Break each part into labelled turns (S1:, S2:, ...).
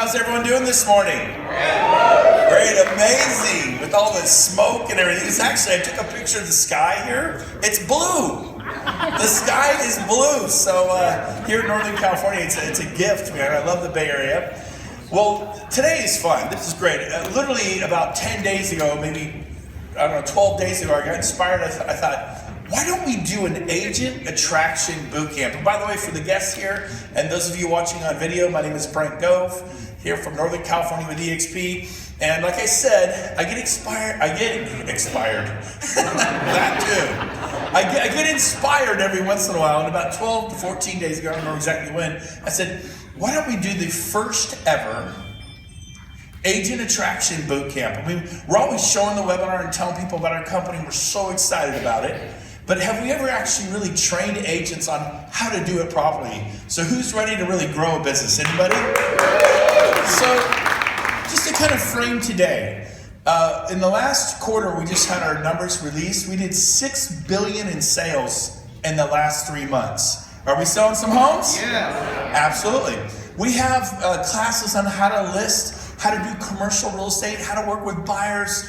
S1: How's everyone doing this morning? Great, amazing. With all the smoke and everything. It's actually, I took a picture of the sky here. It's blue. The sky is blue. So here in Northern California, it's a gift, man. I love the Bay Area. Well, today is fun. This is great. Literally about 10 days ago, maybe, I don't know, 12 days ago, I got inspired. I thought, why don't we do an agent attraction bootcamp? And by the way, for the guests here, and those of you watching on video, my name is Brent Gove, here from Northern California with EXP. And like I said, I get inspired. That too. I get inspired every once in a while. And about 12 to 14 days ago, I don't know exactly when, I said, why don't we do the first ever agent attraction bootcamp? I mean, we're always showing the webinar and telling people about our company. We're so excited about it. But have we ever actually really trained agents on how to do it properly? So who's ready to really grow a business? Anybody? So just to kind of frame today, in the last quarter, we just had our numbers released. We did $6 billion in sales in the last 3 months. Are we selling some homes?
S2: Yeah.
S1: Absolutely. We have classes on how to list, how to do commercial real estate, how to work with buyers,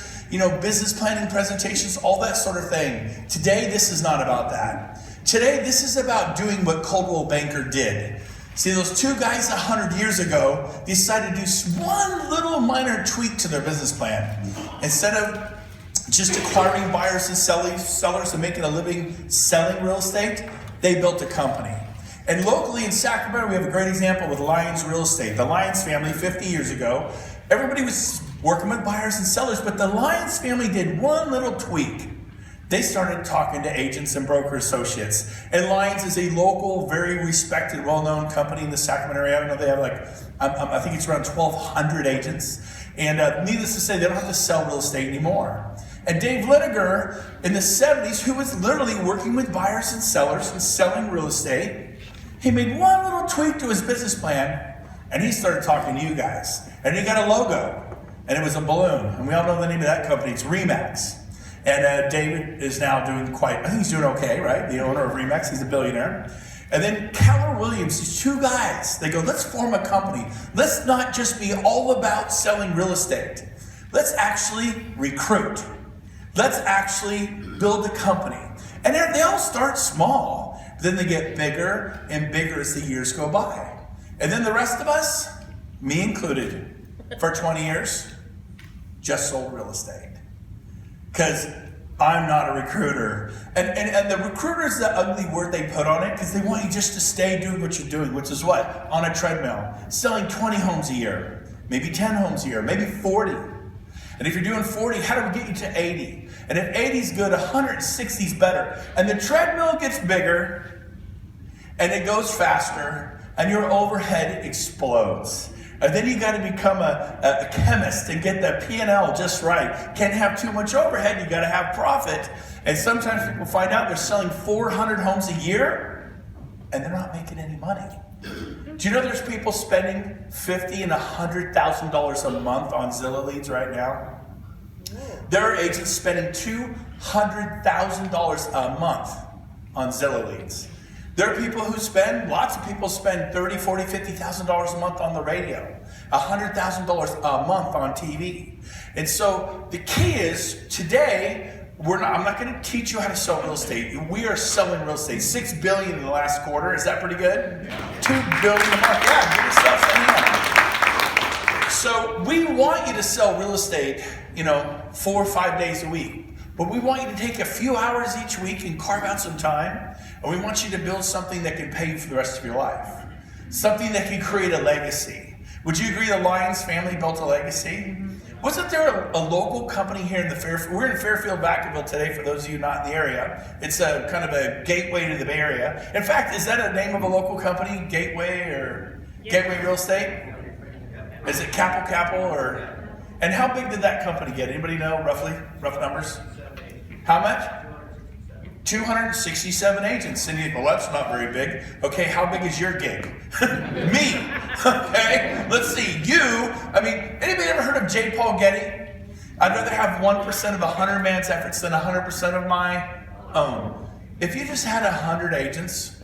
S1: business planning presentations, all that sort of thing. Today, this is not about that. Today, this is about doing what Coldwell Banker did. See, those two guys 100 years ago decided to do one little minor tweak to their business plan. Instead of just acquiring buyers and sellers and making a living selling real estate, they built a company. And locally in Sacramento, we have a great example with Lyons Real Estate. The Lyons family, 50 years ago, everybody was working with buyers and sellers, but the Lyons family did one little tweak. They started talking to agents and broker associates. And Lyons is a local, very respected, well-known company in the Sacramento area. I don't know, they have I think it's around 1,200 agents. And needless to say, they don't have to sell real estate anymore. And Dave Liniger, in the 70s, who was literally working with buyers and sellers and selling real estate, he made one little tweak to his business plan, and he started talking to you guys. And he got a logo, and it was a balloon. And we all know the name of that company. It's Remax. And David is now doing I think he's doing okay, right? The owner of Remax, he's a billionaire. And then Keller Williams, these two guys, they go, let's form a company. Let's not just be all about selling real estate. Let's actually recruit. Let's actually build a company. And they all start small. Then they get bigger and bigger as the years go by. And then the rest of us, me included, for 20 years, just sold real estate. Because I'm not a recruiter. And the recruiter is the ugly word they put on it because they want you just to stay doing what you're doing, which is what? On a treadmill. Selling 20 homes a year, maybe 10 homes a year, maybe 40. And if you're doing 40, how do we get you to 80? And if 80 is good, 160 is better. And the treadmill gets bigger, and it goes faster, and your overhead explodes. And then you got to become a chemist and get the P&L just right. Can't have too much overhead, you got to have profit. And sometimes people find out they're selling 400 homes a year, and they're not making any money. Do you know there's people spending $50,000 and $100,000 a month on Zillow leads right now? There are agents spending $200,000 a month on Zillow leads. There are people who lots of people spend $30,000, $40,000, $50,000 a month on the radio, $100,000 a month on TV. And so the key is today, I'm not going to teach you how to sell real estate. We are selling real estate. $6 billion in the last quarter. Is that pretty good? Yeah. $2 billion a month. Yeah, give yourself some hand. So we want you to sell real estate, 4 or 5 days a week. But we want you to take a few hours each week and carve out some time. And we want you to build something that can pay you for the rest of your life. Something that can create a legacy. Would you agree the Lyons family built a legacy? Wasn't there a local company here in the Fairfield? We're in Fairfield, Vacaville today, for those of you not in the area. It's a kind of a gateway to the Bay Area. In fact, is that a name of a local company? Gateway or Gateway Real Estate? Is it Capel or? And how big did that company get? Anybody know roughly? Rough numbers? How much? 267 agents. And you go, well, that's not very big. Okay, how big is your gig? Me. Okay, let's see. Anybody ever heard of J. Paul Getty? I'd rather have 1% of 100 man's efforts than 100% of my own. If you just had 100 agents,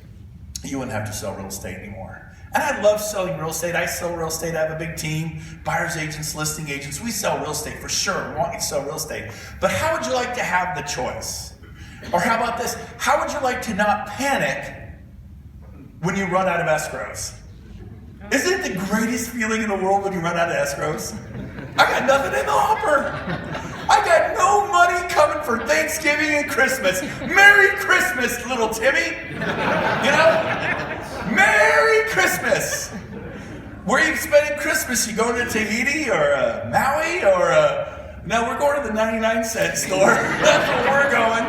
S1: you wouldn't have to sell real estate anymore. And I love selling real estate. I sell real estate. I have a big team, buyers agents, listing agents. We sell real estate for sure. We want you to sell real estate. But how would you like to have the choice? Or how about this? How would you like to not panic when you run out of escrows? Isn't it the greatest feeling in the world when you run out of escrows? I got nothing in the hopper. I got no money coming for Thanksgiving and Christmas. Merry Christmas, little Timmy. You know? Merry Christmas. Where are you spending Christmas? You going to Tahiti or Maui or... No, we're going to the 99-cent store. That's where we're going.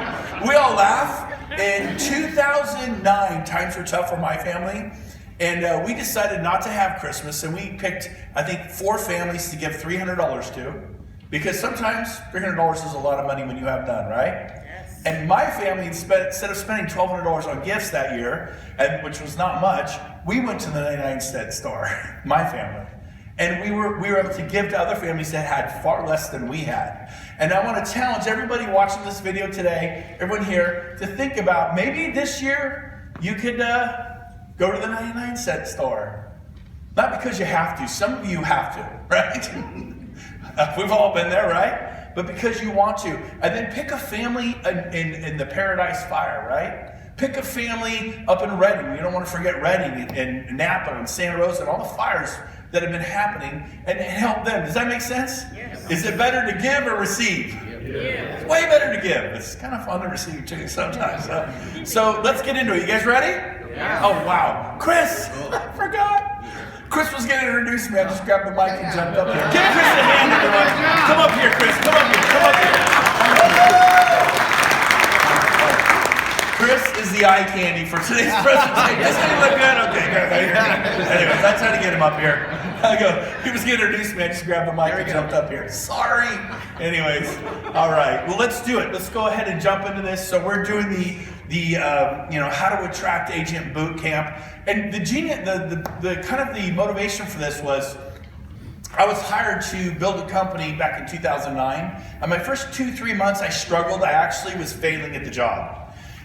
S1: We all laugh. In 2009, times were tough for my family. And we decided not to have Christmas. And we picked, I think, 4 families to give $300 to. Because sometimes $300 is a lot of money when you have none, right? Yes. And my family, instead of spending $1,200 on gifts that year, which was not much, we went to the 99-cent store, my family. And we were able to give to other families that had far less than we had. And I want to challenge everybody watching this video today, everyone here, to think about maybe this year you could go to the 99-cent store. Not because you have to. Some of you have to, right? We've all been there, right? But because you want to. And then pick a family in the Paradise Fire, right? Pick a family up in Redding. You don't want to forget Redding and Napa and Santa Rosa and all the fires that have been happening, and help them. Does that make sense? Yes. Is it better to give or receive? Yes. It's way better to give. It's kind of fun to receive too sometimes. So let's get into it. You guys ready? Yeah. Oh, wow. Chris, I forgot. Chris was going to introduce me. I just grabbed the mic and jumped up here. Give Chris a hand, everyone. Come up here, Chris. Come up here. Come up here. Chris is the eye candy for today's presentation. Doesn't he look good? Okay, good. Anyways, I tried to get him up here. He was going to introduce me. I just grabbed the mic and jumped up here. Sorry. Anyways, all right. Well, let's do it. Let's go ahead and jump into this. So we're doing the how to attract agent boot camp, and the kind of the motivation for this was I was hired to build a company back in 2009. And my first 2-3 months, I struggled. I actually was failing at the job.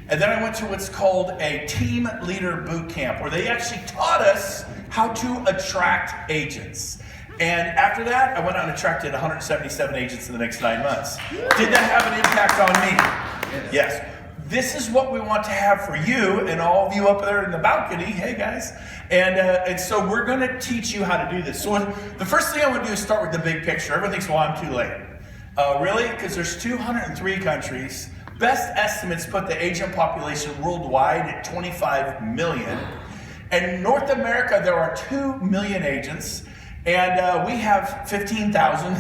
S1: And then I went to what's called a team leader boot camp, where they actually taught us how to attract agents. And after that, I went out and attracted 177 agents in the next 9 months. Did that have an impact on me? Yes. This is what we want to have for you and all of you up there in the balcony. Hey, guys. And so we're going to teach you how to do this. So the first thing I want to do is start with the big picture. Everyone thinks, well, I'm too late. Really? Because there's 203 countries. Best estimates put the agent population worldwide at 25 million. And in North America, there are 2 million agents. And we have 15,000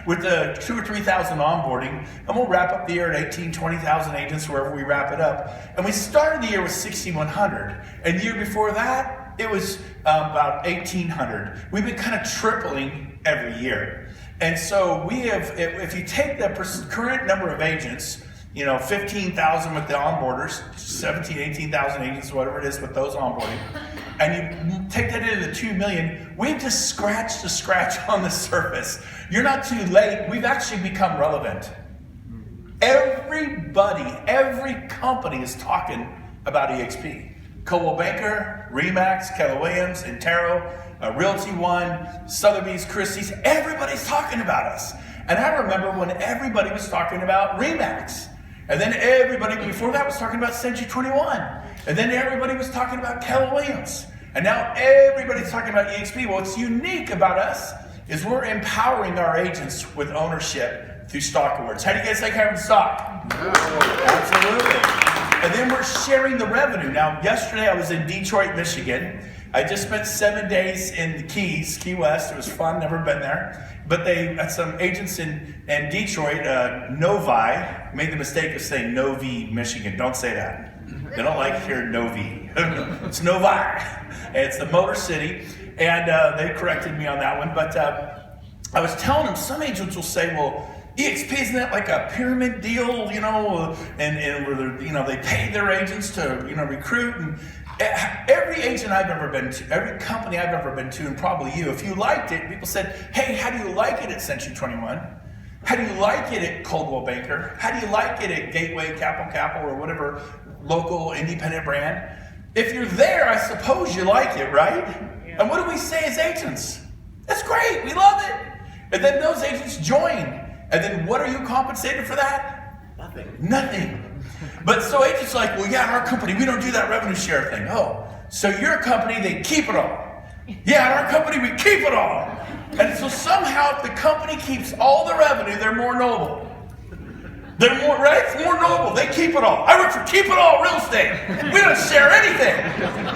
S1: with the 2,000 or 3,000 onboarding. And we'll wrap up the year at 18,000, 20,000 agents wherever we wrap it up. And we started the year with 6,100. And the year before that, it was about 1,800. We've been kind of tripling every year. And so we have, if you take the current number of agents, 15,000 with the onboarders, 17,000, 18,000 agents, whatever it is with those onboarding, and you take that into the 2 million, we've just scratched the scratch on the surface. You're not too late. We've actually become relevant. Everybody, every company is talking about EXP. Coldwell Banker, Remax, Keller Williams, Intero, Realty One, Sotheby's, Christie's, everybody's talking about us. And I remember when everybody was talking about Remax. And then everybody before that was talking about Century 21. And then everybody was talking about Keller Williams. And now everybody's talking about EXP. Well, what's unique about us is we're empowering our agents with ownership through stock awards. How do you guys like having stock? Absolutely. And then we're sharing the revenue. Now, yesterday I was in Detroit, Michigan. I just spent 7 days in the Keys, Key West. It was fun, never been there. But they had some agents in Detroit, Novi, made the mistake of saying Novi, Michigan. Don't say that. They don't like hearing Novi. It's Novi. And it's the Motor City. And they corrected me on that one. But I was telling them, some agents will say, well, EXP, isn't that like a pyramid deal, and where they pay their agents to, recruit. And every agent I've ever been to, every company I've ever been to, and probably you, if you liked it, people said, hey, how do you like it at Century 21? How do you like it at Coldwell Banker? How do you like it at Gateway, Capital, or whatever local independent brand? If you're there, I suppose you like it, right? Yeah. And what do we say as agents? That's great, we love it. And then those agents join. And then what are you compensated for that? Nothing. But so agents are like, well, yeah, in our company, we don't do that revenue share thing. Oh, so your company, they keep it all. Yeah, in our company, we keep it all. And so somehow if the company keeps all the revenue, they're more noble. They're more, right? It's more noble. They keep it all. I work for Keep It All Real Estate. We don't share anything.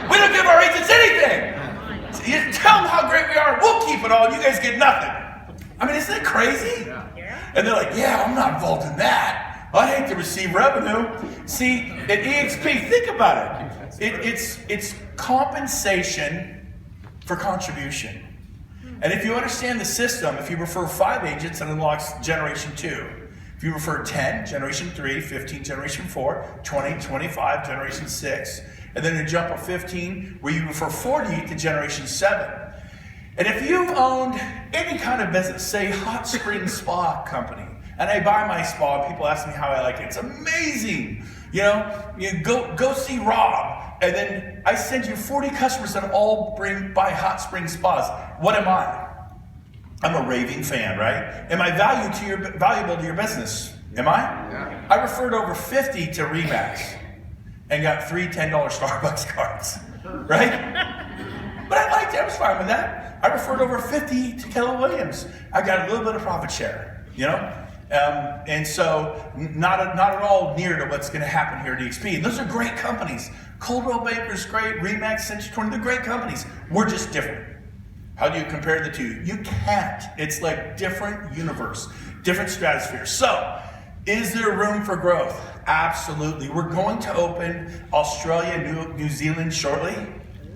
S1: We don't give our agents anything. So you tell them how great we are. We'll keep it all. And you guys get nothing. I mean, isn't that crazy? Yeah. And they're like, yeah, I'm not involved in that. I hate to receive revenue. See, at EXP, think about it. It's compensation for contribution. And if you understand the system, if you refer 5 agents, it unlocks generation 2. If you refer 10, generation 3, 15, generation 4, 20, 25, generation 6, and then you jump up 15, where you refer 40 to generation 7. And if you owned any kind of business, say Hot Spring Spa Company, and I buy my spa, and people ask me how I like it. It's amazing. You know, you go see Rob, and then I send you 40 customers that all buy Hot Spring Spas. What am I? I'm a raving fan, right? Am I valuable to your business? Am I? Yeah. I referred over 50 to Remax and got 3 $10 Starbucks cards, right? But I liked it. I was fine with that. I referred over 50 to Keller Williams. I got a little bit of profit share, you know? And so not at all near to what's going to happen here at EXP. And those are great companies. Coldwell Banker's great, Remax, Century 20, they're great companies. We're just different. How do you compare the two? You can't. It's like different universe, different stratosphere. So, is there room for growth? Absolutely. We're going to open Australia, New Zealand shortly.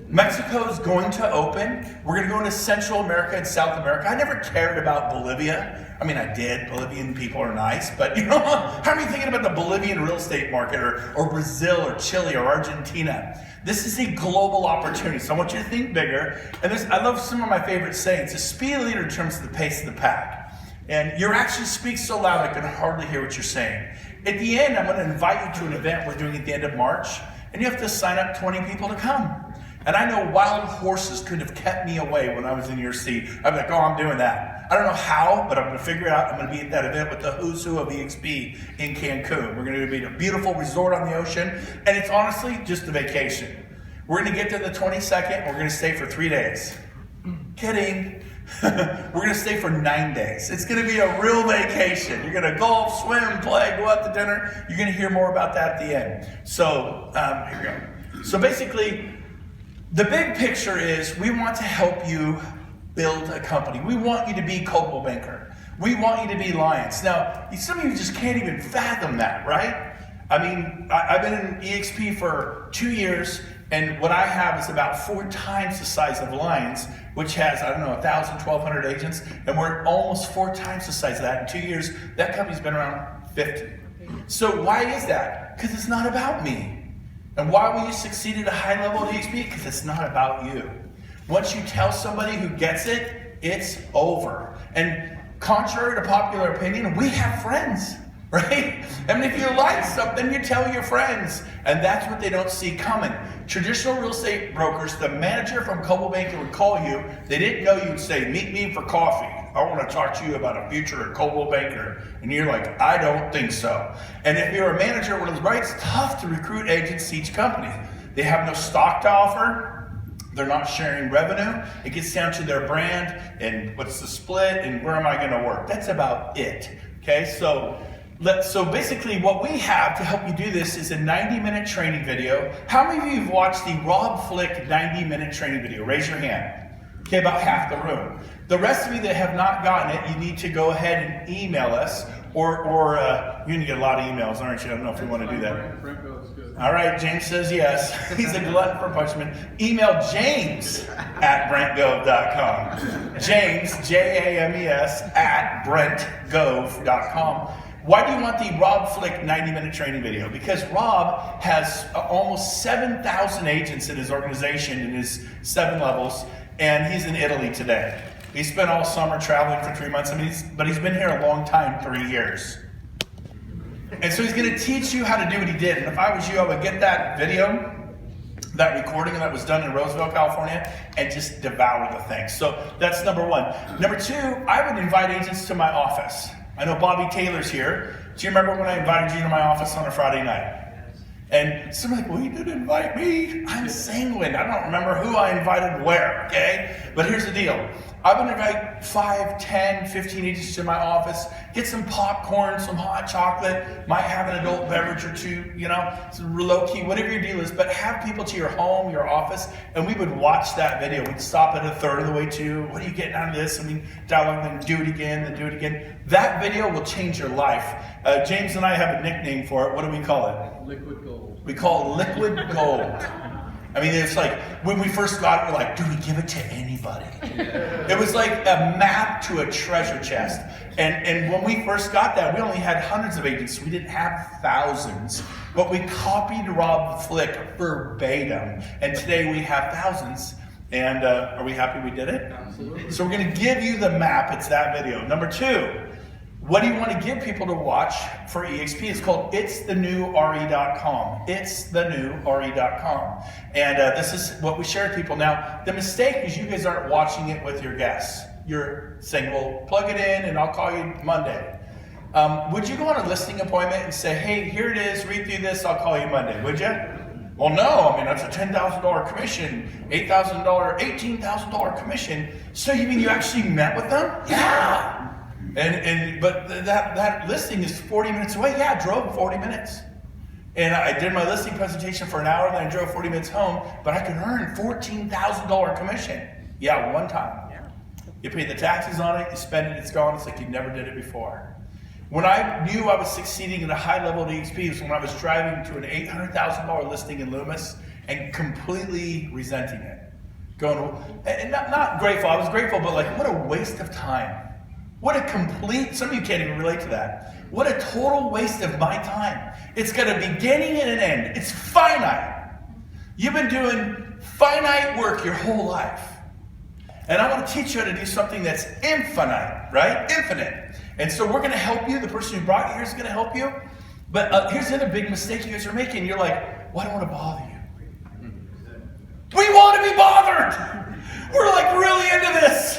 S1: Mexico is going to open. We're going to go into Central America and South America. I never cared about Bolivia. I mean, I did. Bolivian people are nice, but you know, how are you thinking about the Bolivian real estate market or Brazil or Chile or Argentina? This is a global opportunity, so I want you to think bigger. And I love some of my favorite sayings. Just be a leader in terms of the pace of the pack. And your actions speak so loud I can hardly hear what you're saying. At the end, I'm going to invite you to an event we're doing at the end of March, and you have to sign up 20 people to come. And I know wild horses could have kept me away when I was in your seat. I'd be like, oh, I'm doing that. I don't know how, but I'm going to figure it out. I'm going to be at that event with the who's who of EXP in Cancun. We're going to be at a beautiful resort on the ocean, and it's honestly just a vacation. We're going to get there the 22nd. We're going to stay for 3 days. Kidding. We're going to stay for 9 days. It's going to be a real vacation. You're going to golf, swim, play, go out to dinner. You're going to hear more about that at the end. So, here we go. So basically, the big picture is we want to help you build a company. We want you to be Coldwell Banker. We want you to be Lions. Now, some of you just can't even fathom that, right? I mean, I've been in EXP for 2 years, and what I have is about 4 times the size of Lions, which has, 1,000, 1,200 agents, and we're almost 4 times the size of that. In 2 years, that company's been around 50. So why is that? Because it's not about me. And why will you succeed at a high level at EXP? Because it's not about you. Once you tell somebody who gets it, it's over. And contrary to popular opinion, we have friends, right? I mean, if you like something, you tell your friends. And that's what they don't see coming. Traditional real estate brokers, the manager from Coldwell Banker would call you. They didn't know you'd say, meet me for coffee. I want to talk to you about a future at Coldwell Banker. And you're like, I don't think so. And if you're a manager, it's tough to recruit agents to each company. They have no stock to offer. They're not sharing revenue. It gets down to their brand and what's the split and where am I going to work. That's about it. Okay, so basically what we have to help you do this is a 90-minute training video. How many of you have watched the Rob Flick 90-minute training video? Raise your hand. Okay, about half the room. The rest of you that have not gotten it, you need to go ahead and email us, or you're going to get a lot of emails, aren't you? I don't know if you want to do that. All right, James says yes. He's a glutton for punishment. Email James at BrentGove.com. James, James, at BrentGove.com. Why do you want the Rob Flick 90-minute training video? Because Rob has almost 7,000 agents in his organization in his 7 levels, and he's in Italy today. He spent all summer traveling for 3 months, but he's been here a long time, 3 years. And so he's going to teach you how to do what he did. And if I was you, I would get that video, that recording that was done in Roseville, California, and just devour the thing. So that's number one. Number two, I would invite agents to my office. I know Bobby Taylor's here. Do you remember when I invited you to my office on a Friday night? And somebody's like, well, you didn't invite me. I'm sanguine. I don't remember who I invited where, okay? But here's the deal. I would invite 5, 10, 15 agents to my office, get some popcorn, some hot chocolate, might have an adult beverage or two, some low-key, whatever your deal is, but have people to your home, your office, and we would watch that video. We'd stop at a third of the way to, what are you getting out of this? Dialogue, then do it again, then do it again. That video will change your life. James and I have a nickname for it. What do we call it?
S2: Liquid gold.
S1: We call it liquid gold. It's like, when we first got it, we're like, do we give it to anybody? It was like a map to a treasure chest. And when we first got that, we only had hundreds of agents. We didn't have thousands. But we copied Rob Flick verbatim. And today we have thousands. And are we happy we did it?
S2: Absolutely.
S1: So we're going to give you the map. It's that video. Number two. What do you want to give people to watch for EXP? It's called itsthenewre.com. Itsthenewre.com. And this is what we share with people. Now, the mistake is you guys aren't watching it with your guests. You're saying, well, plug it in and I'll call you Monday. Would you go on a listing appointment and say, hey, here it is, read through this, I'll call you Monday, would you? Well, no, that's a $10,000 commission, $8,000, $18,000 commission. So you mean you actually met with them? Yeah. But that listing is 40 minutes away. Yeah, I drove 40 minutes. And I did my listing presentation for an hour, then I drove 40 minutes home, but I could earn $14,000 commission. Yeah, one time. Yeah. You pay the taxes on it, you spend it, it's gone. It's like you never did it before. When I knew I was succeeding at a high level of EXP was when I was driving to an $800,000 listing in Loomis and completely resenting it. And not grateful, I was grateful, but like, what a waste of time. What a complete, some of you can't even relate to that. What a total waste of my time. It's got a beginning and an end. It's finite. You've been doing finite work your whole life. And I want to teach you how to do something that's infinite, right? Infinite. And so we're going to help you. The person who brought you here is going to help you. But here's the other big mistake you guys are making. You're like, well, I don't want to bother you. We want to be bothered. We're like really into this.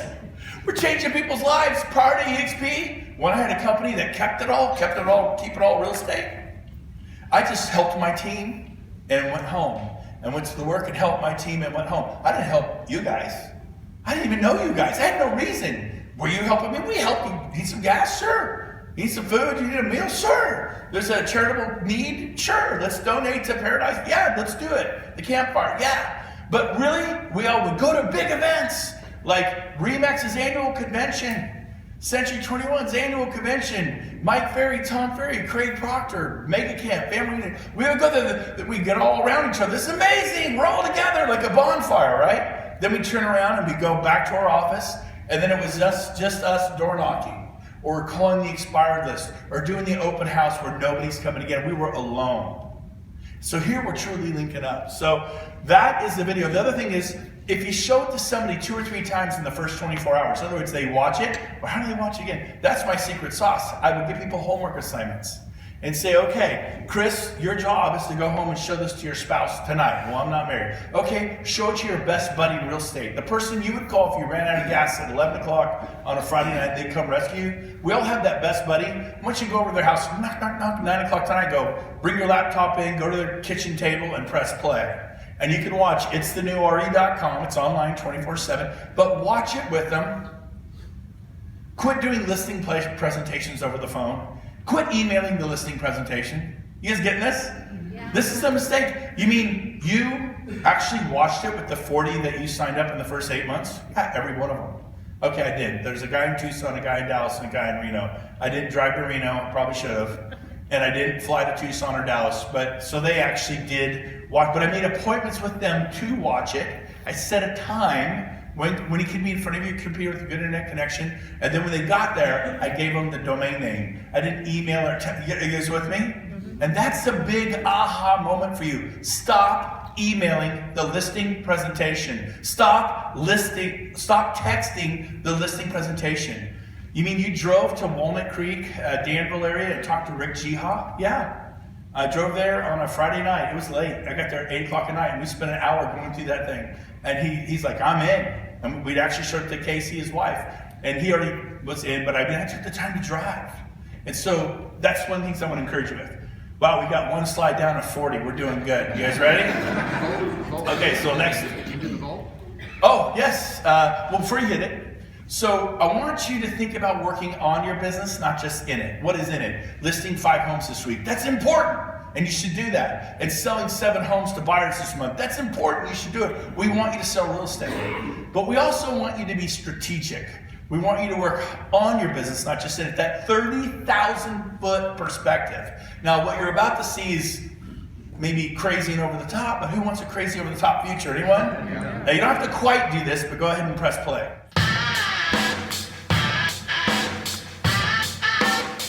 S1: We're changing people's lives. Prior to EXP, when I had a company that keep it all real estate, I just helped my team and went home. And went to the work and helped my team and went home. I didn't help you guys. I didn't even know you guys. I had no reason. Were you helping me? We helped you. Need some gas? Sure. Need some food? You need a meal? Sure. There's a charitable need? Sure. Let's donate to Paradise? Yeah, let's do it. The campfire? Yeah. But really, we all would go to big events. Like Remax's annual convention, Century 21's annual convention, Mike Ferry, Tom Ferry, Craig Proctor, Mega Camp, family. We would go there, we get all around each other. This is amazing. We're all together like a bonfire, right? Then we turn around and we go back to our office, and then it was just us door knocking, or calling the expired list, or doing the open house where nobody's coming again. We were alone. So here we're truly linking up. So that is the video. The other thing is, if you show it to somebody 2 or 3 times in the first 24 hours, in other words, they watch it, or how do they watch it again? That's my secret sauce. I would give people homework assignments and say, okay, Chris, your job is to go home and show this to your spouse tonight. Well, I'm not married. Okay, show it to your best buddy in real estate. The person you would call if you ran out of gas at 11 o'clock on a Friday night, they'd come rescue you. We all have that best buddy. Once you go over to their house, knock, knock, knock, 9 o'clock tonight, go, bring your laptop in, go to their kitchen table and press play. And you can watch itsthenewre.com. It's online 24/7. But watch it with them. Quit doing listing presentations over the phone. Quit emailing the listing presentation. You guys getting this? Yeah. This is the mistake. You mean you actually watched it with the 40 that you signed up in the first 8 months? Yeah, every one of them. Okay, I did. There's a guy in Tucson, a guy in Dallas, and a guy in Reno. I didn't drive to Reno. Probably should have. And I didn't fly to Tucson or Dallas, so they actually did watch. But I made appointments with them to watch it. I set a time when he could be in front of your computer with a good internet connection, and then when they got there, I gave them the domain name. I didn't email or text. You guys with me? Mm-hmm. And that's a big aha moment for you. Stop emailing the listing presentation. Stop texting the listing presentation. You mean you drove to Walnut Creek, Danville area, and talked to Rick Jiha? Yeah. I drove there on a Friday night. It was late. I got there at 8 o'clock at night, and we spent an hour going through that thing. And he's like, I'm in. And we'd actually showed it to Casey, his wife. And he already was in, but I took the time to drive. And so that's one of the things I want to encourage you with. Wow, we got one slide down to 40. We're doing good. You guys ready? Okay, so next. Oh, yes. Well, before you hit it, so I want you to think about working on your business, not just in it. What is in it? Listing 5 homes this week. That's important, and you should do that. And selling 7 homes to buyers this month. That's important. You should do it. We want you to sell real estate, but we also want you to be strategic. We want you to work on your business, not just in it. That 30,000-foot perspective. Now, what you're about to see is maybe crazy and over the top, but who wants a crazy over the top future? Anyone? Yeah. Now, you don't have to quite do this, but go ahead and press play.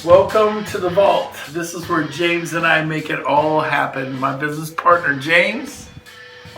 S1: Welcome to the vault. This is where James and I make it all happen. My business partner, James.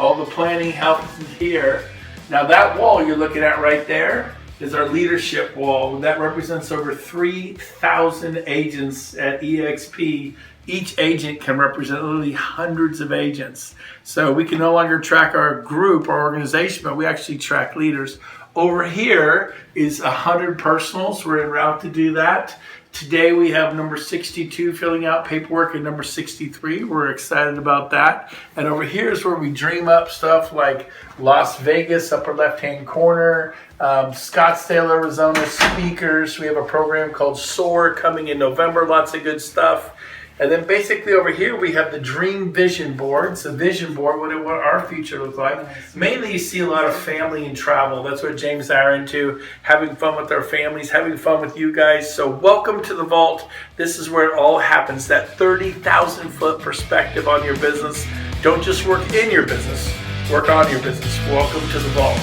S1: All the planning helps here. Now that wall you're looking at right there is our leadership wall. That represents over 3,000 agents at EXP. Each agent can represent literally hundreds of agents. So we can no longer track our group, our organization, but we actually track leaders. Over here is 100 personals. We're en route to do that. Today we have number 62 filling out paperwork and number 63. We're excited about that. And over here is where we dream up stuff like Las Vegas, upper left-hand corner, Scottsdale, Arizona speakers. We have a program called SOAR coming in November, lots of good stuff. And then basically over here we have the dream vision board. It's a vision board, what our future looks like. Mainly you see a lot of family and travel. That's what James and I are into, having fun with our families, having fun with you guys. So welcome to the vault. This is where it all happens, that 30,000-foot perspective on your business. Don't just work in your business, work on your business. Welcome to the vault.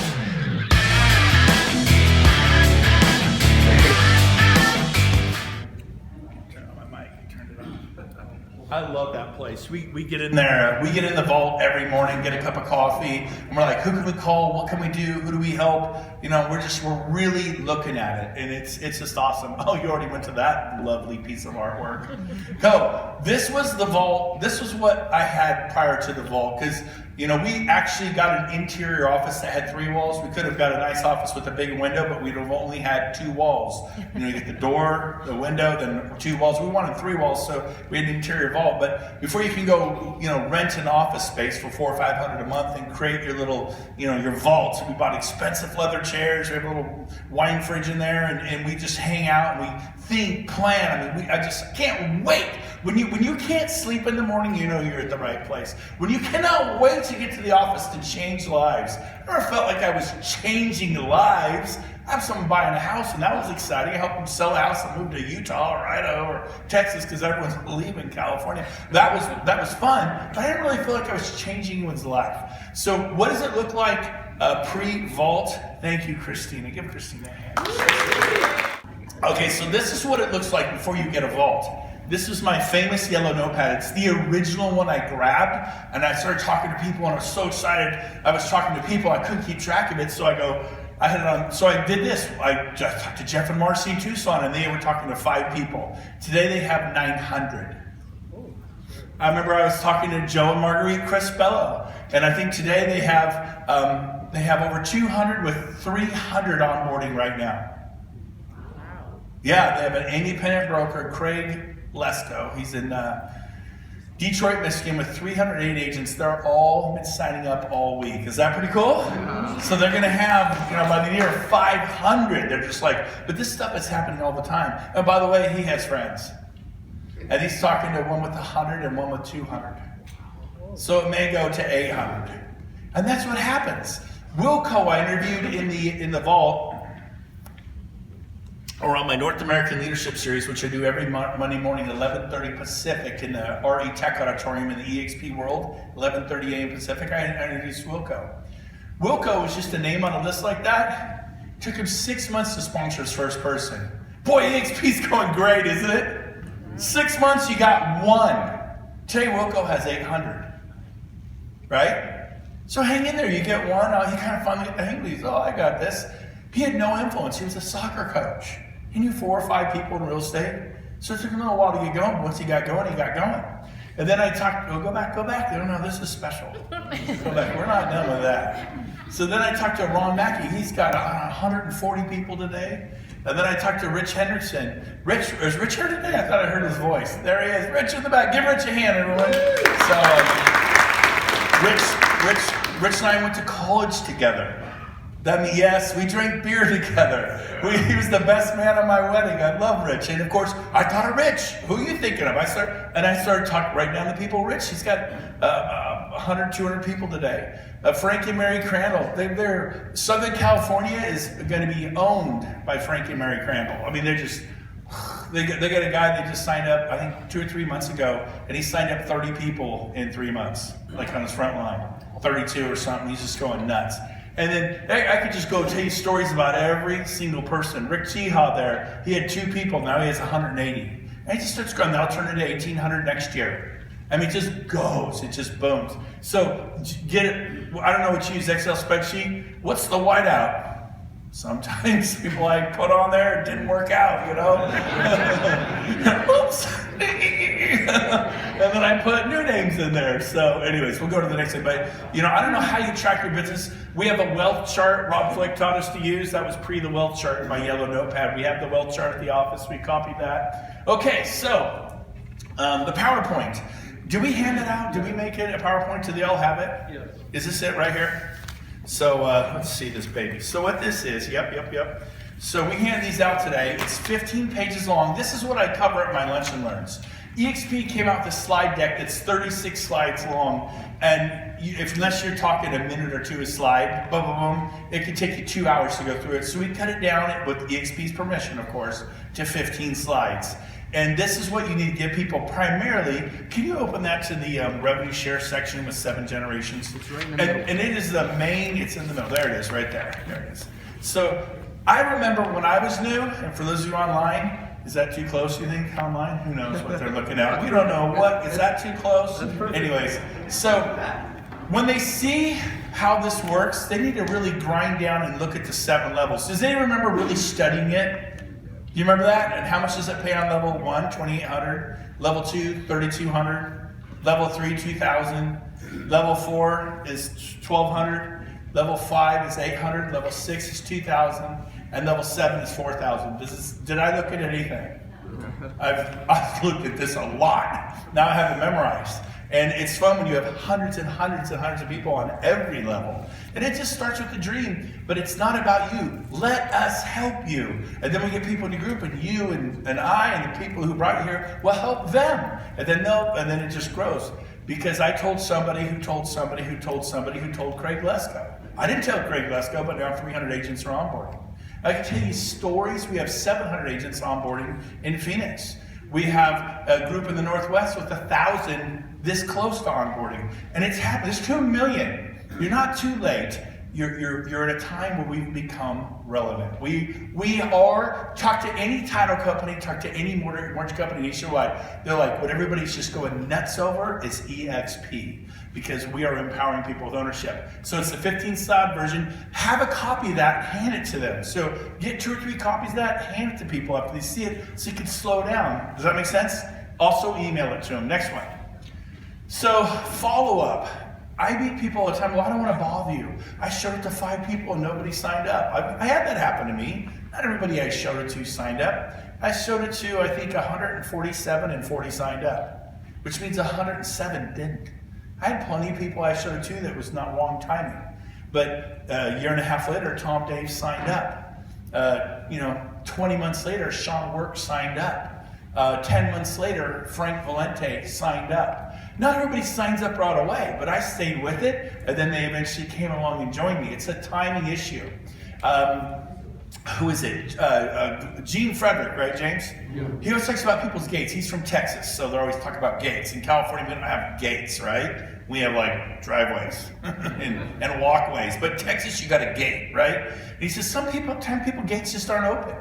S1: I love that place. We get in there, we get in the vault every morning, get a cup of coffee, and we're like, who can we call? What can we do? Who do we help? You know, we're really looking at it, and it's just awesome. Oh, you already went to that lovely piece of artwork. Go. This was the vault. This was what I had prior to the vault, because you know, we actually got an interior office that had 3 walls. We could have got a nice office with a big window, but we'd have only had 2 walls. You know, you get the door, the window, then 2 walls. We wanted 3 walls, so we had an interior vault. But before you can go, you know, rent an office space for $400 or $500 a month and create your little, you know, your vault. So we bought expensive leather chairs. We have a little wine fridge in there, and we just hang out and we think, plan. I mean, I just can't wait. When you can't sleep in the morning, you know you're at the right place. When you cannot wait to get to the office to change lives. I never felt like I was changing lives. I have someone buying a house, and that was exciting. I helped them sell a house and move to Utah or Idaho or Texas because everyone's leaving California. That was fun, but I didn't really feel like I was changing anyone's life. So what does it look like pre-vault? Thank you, Christina. Give Christina a hand. Okay, so this is what it looks like before you get a vault. This is my famous yellow notepad. It's the original one I grabbed, and I started talking to people, and I was so excited. I was talking to people, I couldn't keep track of it, so I had it on. So I did this. I just talked to Jeff and Marcy in Tucson, and they were talking to 5 people. Today they have 900. I remember I was talking to Joe and Marguerite Crispello, and I think today they have over 200 with 300 onboarding right now. Yeah, they have an independent broker, Craig Lesko. He's in Detroit, Michigan with 308 agents. They're all been signing up all week. Is that pretty cool? Yeah. So they're going to have, you know, by the year 500. They're just like, but this stuff is happening all the time. And by the way, he has friends. And he's talking to one with 100 and one with 200. So it may go to 800. And that's what happens. Wilco, I interviewed in the vault, or on my North American Leadership Series, which I do every Monday morning at 11:30 Pacific in the RE Tech Auditorium in the EXP World, 11:30 a.m. Pacific, I introduced Wilco. Wilco was just a name on a list like that. It took him 6 months to sponsor his first person. Boy, EXP's going great, isn't it? 6 months, you got 1. Today, Wilco has 800, right? So hang in there, you get 1, he kind of finally got the hang of these. Oh, I got this. He had no influence, he was a soccer coach. He knew 4 or 5 people in real estate. So it took him a little while to get going. Once he got going, he got going. And then I talked, go back. No, this is special. Go back, we're not done with that. So then I talked to Ron Mackey. He's got 140 people today. And then I talked to Rich Henderson. Is Rich here today? I thought I heard his voice. There he is, Rich in the back. Give Rich a hand, everyone. So, Rich and I went to college together. Yes, we drank beer together. He was the best man at my wedding. I love Rich. And of course, I thought of Rich. Who are you thinking of? I started talking right down to people. Rich, he's got 100, 200 people today. Frank and Mary Crandall. They're Southern California is going to be owned by Frank and Mary Crandall. I mean, they got a guy that just signed up, I think 2 or 3 months ago, and he signed up 30 people in 3 months, like on his front line. 32 or something. He's just going nuts. And then I could just go tell you stories about every single person. Rick Cheehaw there, he had 2 people, now he has 180. And he just starts going, that'll turn into 1,800 next year. I mean, it just goes, it just booms. So get it, I don't know what you use, Excel spreadsheet. What's the whiteout? Sometimes people I put on there, it didn't work out, you know? Oops. And then I put new names in there. So anyways, we'll go to the next thing. But, I don't know how you track your business. We have a wealth chart Rob Flick taught us to use. That was pre the wealth chart in my yellow notepad. We have the wealth chart at the office. We copied that. Okay, so the PowerPoint. Do we hand it out? Do we make it a PowerPoint? Do they all have it?
S2: Yes.
S1: Is this it right here? So let's see this baby. So what this is, yep. So we hand these out today. It's 15 pages long. This is what I cover at my Lunch and Learns. EXP came out with a slide deck that's 36 slides long, and unless you're talking a minute or two a slide, boom, boom, boom, it could take you 2 hours to go through it. So we cut it down, with EXP's permission, of course, to 15 slides. And this is what you need to give people primarily. Can you open that to the revenue share section with 7 generations?
S2: It's right in the middle.
S1: And it is the main, it's in the middle. There it is, right there. There it is. So I remember when I was new, and for those of you online, is that too close, you think, online? Who knows what they're looking at? We don't know. What? Is that too close? Anyways, so when they see how this works, they need to really grind down and look at the 7 levels. Does anyone remember really studying it? Do you remember that? And how much does it pay on level 1, 2,800, level 2, 3,200, level 3, 2,000, level 4 is 1,200, level 5 is 800, level 6 is 2,000, and level 7 is 4,000. Did I look at anything? I've looked at this a lot. Now I have it memorized. And it's fun when you have hundreds and hundreds and hundreds of people on every level. And it just starts with the dream, but it's not about you. Let us help you. And then we get people in the group, and you and I and the people who brought you here will help them. And then it just grows. Because I told somebody who told somebody who told somebody who told Craig Lesko. I didn't tell Craig Lesko, but now 300 agents are onboarding. I can tell you stories. We have 700 agents onboarding in Phoenix. We have a group in the Northwest with 1,000 this close to onboarding. And it's happened. There's 2 million. You're not too late. You're at a time where we've become relevant. We are, talk to any title company, talk to any mortgage company nationwide. They're like, what everybody's just going nuts over is EXP, because we are empowering people with ownership. So it's the 15-slide version. Have a copy of that, hand it to them. So get 2 or 3 copies of that, hand it to people after they see it, so you can slow down. Does that make sense? Also email it to them. Next one. So follow up. I meet people all the time, well, I don't want to bother you. I showed it to 5 people and nobody signed up. I had that happen to me. Not everybody I showed it to signed up. I showed it to, I think, 147 and 40 signed up, which means 107 didn't. I had plenty of people I showed it to that was not wrong timing. But a year and a half later, Tom Dave signed up. 20 months later, Sean Work signed up. 10 months later, Frank Valente signed up. Not everybody signs up right away, but I stayed with it, and then they eventually came along and joined me. It's a timing issue. Who is it? Gene Frederick, right, James? Yeah. He always talks about people's gates. He's from Texas, so they're always talking about gates. In California, we don't have gates, right? We have like driveways and walkways. But Texas, you got a gate, right? And he says, sometimes people gates just aren't open.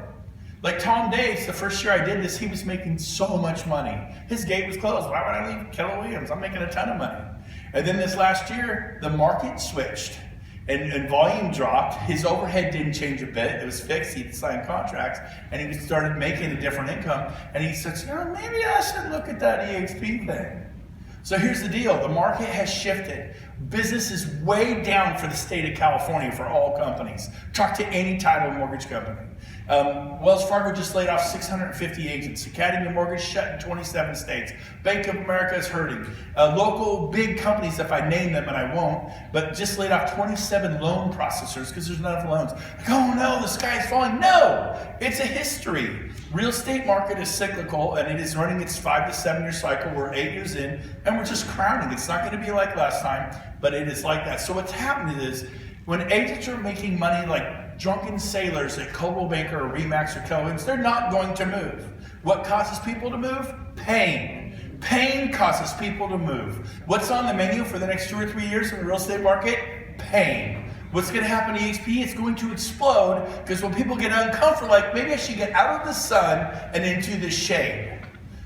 S1: Like Tom Daves, the first year I did this, he was making so much money. His gate was closed. Why would I leave Keller Williams? I'm making a ton of money. And then this last year, the market switched and volume dropped. His overhead didn't change a bit. It was fixed. He signed contracts and he started making a different income. And he said, maybe I should look at that EXP thing. So here's the deal. The market has shifted. Business is way down for the state of California for all companies. Talk to any title mortgage company. Wells Fargo just laid off 650 agents. Academy Mortgage shut in 27 states. Bank of America is hurting. Local big companies, if I name them, and I won't, but just laid off 27 loan processors because there's not enough loans. Like, oh no, the sky is falling. No, it's a history. Real estate market is cyclical, and it is running its 5 to 7 year cycle. We're 8 years in, and we're just crowning. It's not going to be like last time, but it is like that. So what's happening is, when agents are making money like drunken sailors at Coldwell Banker or Remax or Cohen's, they're not going to move. What causes people to move? Pain. Pain causes people to move. What's on the menu for the next 2 or 3 years in the real estate market? Pain. What's going to happen to EXP? It's going to explode, because when people get uncomfortable, like, maybe I should get out of the sun and into the shade.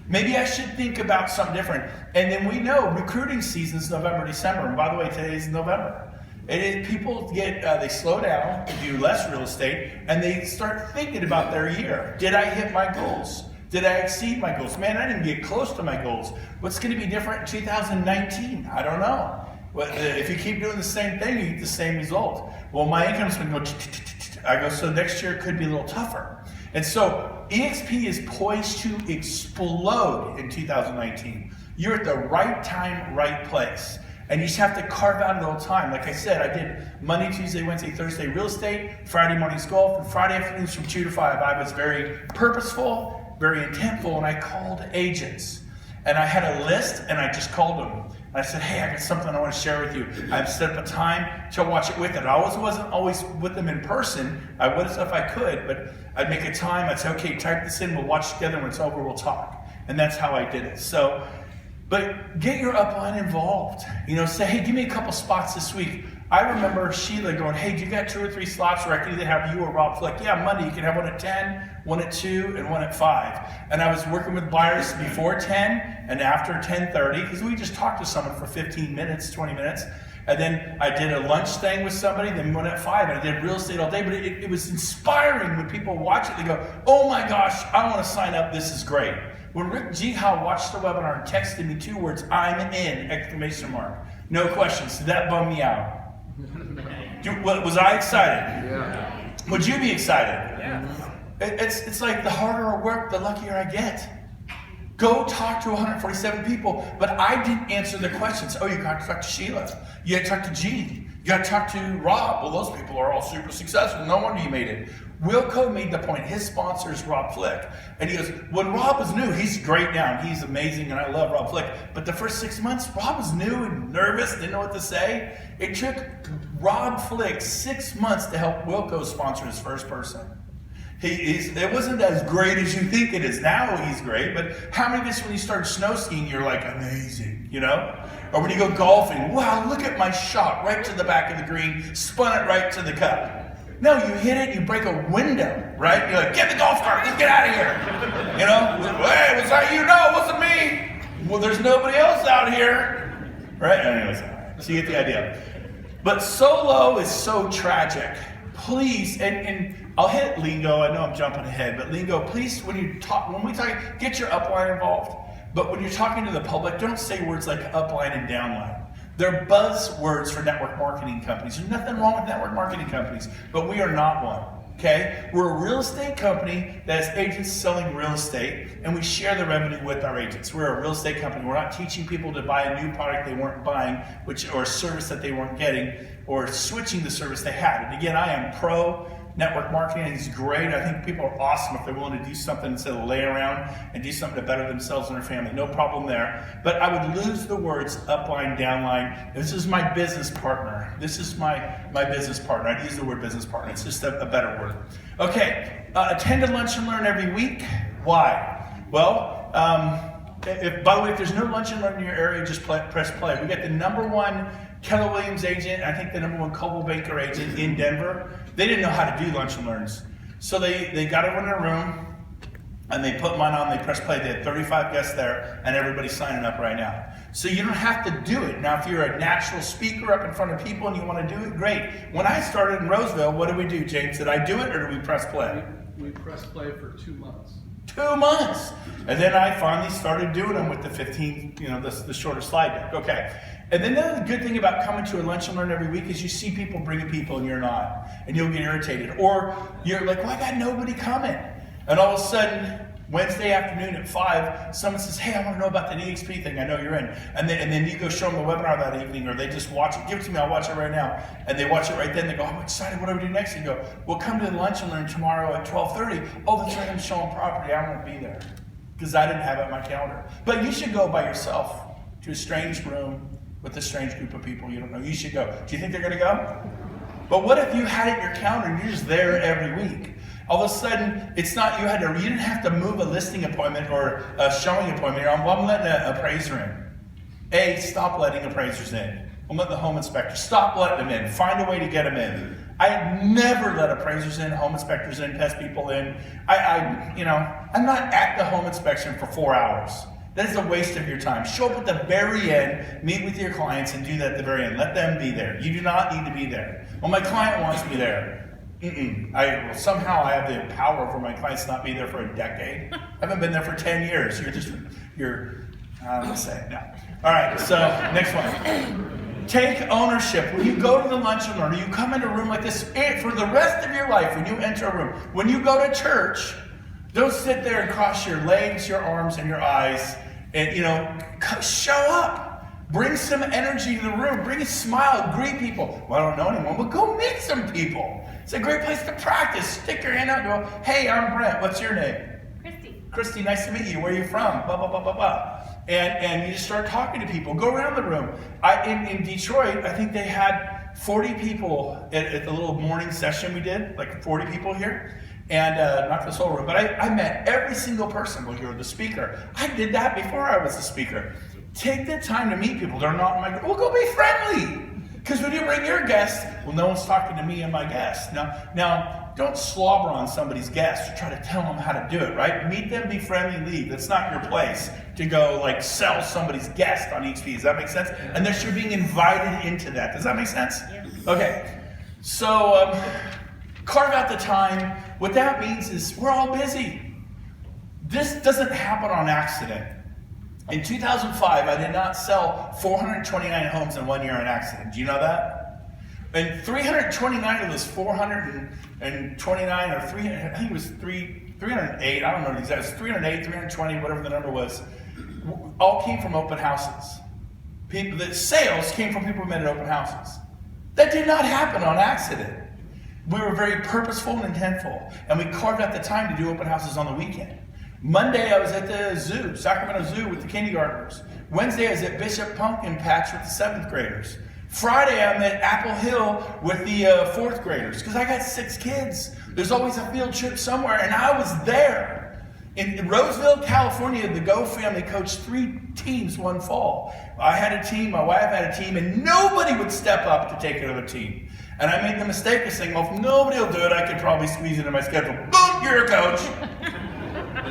S1: Maybe I should think about something different. And then we know recruiting season's November, December. And by the way, today's November. People they slow down, they do less real estate, and they start thinking about their year. Did I hit my goals? Did I exceed my goals? Man, I didn't get close to my goals. What's going to be different in 2019? I don't know. Well, if you keep doing the same thing, you get the same result. Well, my income's going to go, I go, so next year could be a little tougher. And so EXP is poised to explode in 2019. You're at the right time, right place. And you just have to carve out a little time. Like I said, I did Monday, Tuesday, Wednesday, Thursday real estate, Friday mornings golf, and Friday afternoons from 2 to 5. I was very purposeful, very intentful, and I called agents. And I had a list, and I just called them. And I said, hey, I got something I want to share with you. I've set up a time to watch it with it. I wasn't always with them in person. I would if I could, but I'd make a time. I'd say, okay, type this in. We'll watch together. When it's over, we'll talk. And that's how I did it. So, but get your upline involved. Say, hey, give me a couple spots this week. I remember Sheila going, hey, do you got 2 or 3 slots where I can either have you or Rob Flick? Yeah, Monday you can have one at 10, one at 2, and one at 5. And I was working with buyers before 10 and after 10:30, because we just talked to someone for 15 minutes, 20 minutes. And then I did a lunch thing with somebody, then one at 5, and I did real estate all day. But it was inspiring when people watch it. They go, oh my gosh, I want to sign up. This is great. When Rick G. Howe watched the webinar and texted me 2 words, I'm in, exclamation mark. No questions. Did that bum me out? Was I excited?
S2: Yeah.
S1: Would you be excited?
S2: Yeah.
S1: It's like the harder I work, the luckier I get. Go talk to 147 people, but I didn't answer the questions. Oh, you got to talk to Sheila. You got to talk to Gene. You got to talk to Rob. Well, those people are all super successful. No wonder you made it. Wilco made the point. His sponsor is Rob Flick. And he goes, when Rob was new, he's great now. And he's amazing, and I love Rob Flick. But the first 6 months, Rob was new and nervous, didn't know what to say. It took Rob Flick 6 months to help Wilco sponsor his first person. It wasn't as great as you think it is. Now he's great, but how many of us, when you start snow skiing, you're like, amazing, Or when you go golfing, wow, look at my shot, right to the back of the green, spun it right to the cup. No, you hit it, you break a window, right? You're like, get the golf cart, let's get out of here. Hey, was that you? No, it wasn't me. Well, there's nobody else out here, right? Anyways, so you get the idea. But solo is so tragic. Please, and I'll hit lingo. I know I'm jumping ahead, but lingo, please, when we talk, get your upline involved. But when you're talking to the public, don't say words like upline and downline. They're buzzwords for network marketing companies. There's nothing wrong with network marketing companies, but we are not one. Okay? We're a real estate company that has agents selling real estate, and we share the revenue with our agents. We're a real estate company. We're not teaching people to buy a new product they weren't buying, or a service that they weren't getting, or switching the service they had. And again, I am pro network marketing. It's great. I think people are awesome if they're willing to do something instead of lay around and do something to better themselves and their family. No problem there. But I would lose the words upline, downline. This is my business partner. This is my business partner. I'd use the word business partner. It's just a better word. Okay. Attend a lunch and learn every week. Why? Well, by the way, if there's no lunch and learn in your area, just press play. We got the #1 Keller Williams agent, I think the #1 Coldwell Banker agent in Denver. They didn't know how to do lunch and learns. So they got everyone in a room, and they put mine on, they press play. They had 35 guests there, and everybody's signing up right now. So you don't have to do it. Now, if you're a natural speaker up in front of people and you want to do it, great. When I started in Roseville, what did we do, James? Did I do it, or did we press play?
S2: We pressed play for 2 months.
S1: 2 months. And then I finally started doing them with the 15, the shorter slide deck. Okay. And then the good thing about coming to a lunch and learn every week is you see people bringing people and you're not. And you'll get irritated. Or you're like, well, I got nobody coming. And all of a sudden, Wednesday afternoon at 5, someone says, hey, I want to know about that EXP thing I know you're in. And then you go show them the webinar that evening, or they just watch it. Give it to me, I'll watch it right now. And they watch it right then. They go, I'm excited, what do we do next? And you go, well, come to the lunch and learn tomorrow at 12:30. Oh, that's right, I'm showing property. I won't be there because I didn't have it on my calendar. But you should go by yourself to a strange room with a strange group of people you don't know. You should go. Do you think they're going to go? But what if you had it in your calendar and you're just there every week? All of a sudden, it's not you didn't have to move a listing appointment or a showing appointment. Well, I'm letting an appraiser in. Stop letting appraisers in. I'm letting the home inspector. Stop letting them in. Find a way to get them in. I never let appraisers in, home inspectors in, pest people in. I'm not at the home inspection for 4 hours. That is a waste of your time. Show up at the very end, meet with your clients, and do that at the very end. Let them be there. You do not need to be there. Well, my client wants me there. Somehow I have the power for my clients to not be there for a decade. I haven't been there for 10 years. I don't say it now. All right, so next one. Take ownership. When you go to the lunch and learn, or you come into a room like this, for the rest of your life, when you enter a room, when you go to church, don't sit there and cross your legs, your arms, and your eyes, and show up. Bring some energy to the room. Bring a smile. Greet people. Well, I don't know anyone, but go meet some people. It's a great place to practice. Stick your hand out and go, hey, I'm Brent. What's your name?
S3: Christy.
S1: Christy, nice to meet you. Where are you from? Blah, blah, blah, blah, blah. And you just start talking to people. Go around the room. In Detroit, I think they had 40 people at the little morning session we did, like 40 people here. And not this whole room, but I met every single person. Well, you're the speaker. I did that before I was the speaker. Take the time to meet people. They're not in my group. Well, go be friendly. Because when you bring your guests, well, no one's talking to me and my guests. Now, don't slobber on somebody's guests or try to tell them how to do it, right? Meet them, be friendly, leave. That's not your place to go sell somebody's guest on EXP. Does that make sense? Unless you're being invited into that. Does that make sense?
S3: Yes.
S1: Okay. So, carve out the time. What that means is we're all busy. This doesn't happen on accident. In 2005, I did not sell 429 homes in 1 year on accident. Do you know that? And 329 of those 429 or 300, I think it was 308, I don't know the exact, it was 308, 320, whatever the number was, all came from open houses. The sales came from people who met at open houses. That did not happen on accident. We were very purposeful and intentful, and we carved out the time to do open houses on the weekend. Monday, I was at the zoo, Sacramento Zoo, with the kindergartners. Wednesday, I was at Bishop Pumpkin Patch with the 7th graders. Friday, I'm at Apple Hill with the 4th graders, because I got 6 kids. There's always a field trip somewhere, and I was there. In Roseville, California, the Go family coached 3 teams one fall. I had a team, my wife had a team, and nobody would step up to take another team. And I made the mistake of saying, well, if nobody will do it, I could probably squeeze it in my schedule. Boom, you're a coach.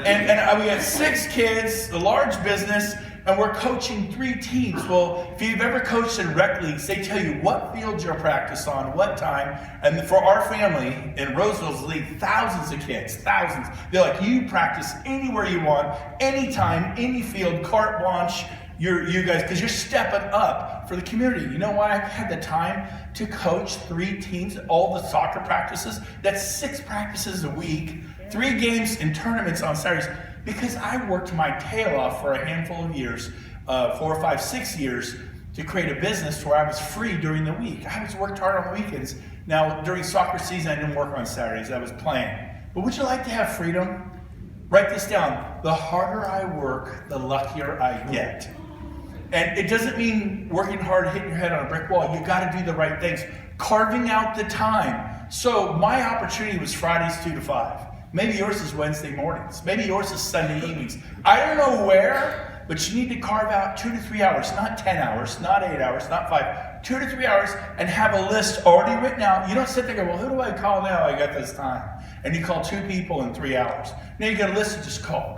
S1: And we had 6 kids, a large business, and we're coaching 3 teams. Well, if you've ever coached in rec leagues, they tell you what field you're practice on, what time. And for our family in Roseville's league, thousands of kids, thousands. They're like, you practice anywhere you want, anytime, any field, carte blanche. You guys, because you're stepping up for the community. You know why I had the time to coach 3 teams, all the soccer practices? That's 6 practices a week, 3 games and tournaments on Saturdays. Because I worked my tail off for a handful of years, 4, 5, 6 years, to create a business where I was free during the week. I worked hard on the weekends. Now, during soccer season, I didn't work on Saturdays. I was playing. But would you like to have freedom? Write this down. The harder I work, the luckier I get. And it doesn't mean working hard, hitting your head on a brick wall. You got to do the right things. Carving out the time. So my opportunity was Fridays 2 to 5. Maybe yours is Wednesday mornings. Maybe yours is Sunday evenings. I don't know where, but you need to carve out 2 to 3 hours, not 10 hours, not 8 hours, not 5. 2 to 3 hours, and have a list already written out. You don't sit there and go, well, who do I call now? I got this time. And you call 2 people in 3 hours. Now you got a list of just call.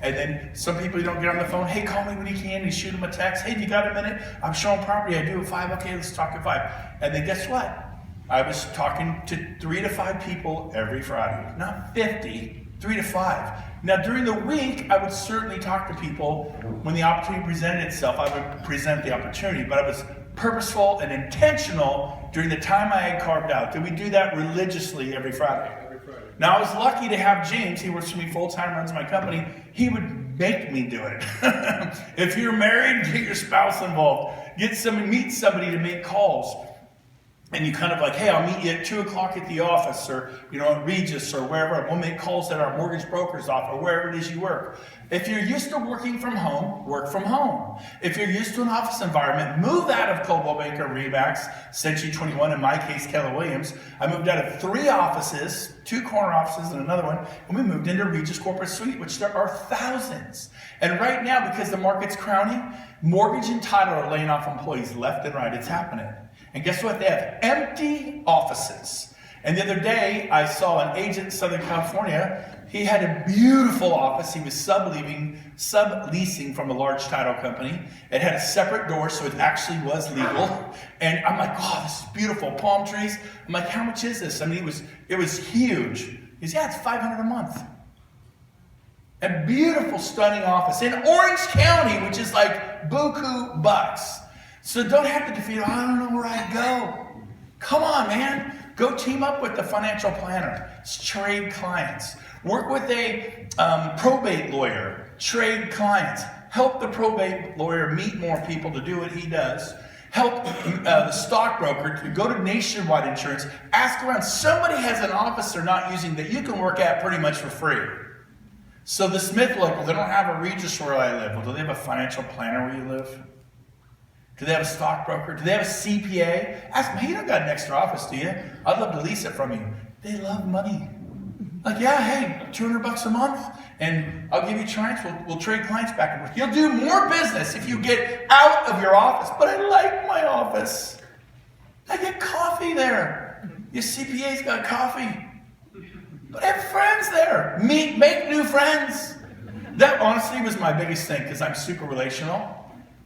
S1: And then some people you don't get on the phone. Hey, call me when you can. You shoot them a text. Hey, you got a minute? I'm showing property. I do at 5. Okay, let's talk at 5. And then guess what? I was talking to 3 to 5 people every Friday, not 50, 3 to 5. Now during the week, I would certainly talk to people when the opportunity presented itself. I would present the opportunity, but I was purposeful and intentional during the time I had carved out. Did we do that religiously every Friday? Now I was lucky to have James. He works for me full time, runs my company. He would make me do it. If you're married, get your spouse involved. Meet somebody to make calls. And you kind of like, hey, I'll meet you at 2 o'clock at the office, or at Regis, or wherever. We'll make calls at our mortgage broker's office, or wherever it is you work. If you're used to working from home, work from home. If you're used to an office environment, move out of Coldwell Banker, Remax, Century 21, in my case, Keller Williams. I moved out of 3 offices, 2 corner offices and another one, and we moved into Regis Corporate Suite, which there are thousands. And right now, because the market's crowning, mortgage and title are laying off employees left and right. It's happening. And guess what? They have empty offices. And the other day, I saw an agent in Southern California. He had a beautiful office. He was subleasing from a large title company. It had a separate door, so it actually was legal. And I'm like, oh, this is beautiful. Palm trees. I'm like, how much is this? I mean, it was huge. He goes, yeah, it's $500 a month. A beautiful, stunning office in Orange County, which is like buku bucks. So don't have to defeat, I don't know where I'd go. Come on, man. Go team up with the financial planner. Trade clients. Work with a probate lawyer. Trade clients. Help the probate lawyer meet more people to do what he does. Help the stockbroker to go to Nationwide Insurance. Ask around. Somebody has an office they're not using that you can work at pretty much for free. So the Smith look, well, they don't have a Regis where I live. Well, do they have a financial planner where you live? Do they have a stockbroker? Do they have a CPA? Ask them, hey, you don't got an extra office, do you? I'd love to lease it from you. They love money. Like, yeah, hey, $200 a month, and I'll give you clients. We'll trade clients back and forth. You'll do more business if you get out of your office. But I like my office. I get coffee there. Your CPA's got coffee. But I have friends there. Make new friends. That honestly was my biggest thing, because I'm super relational.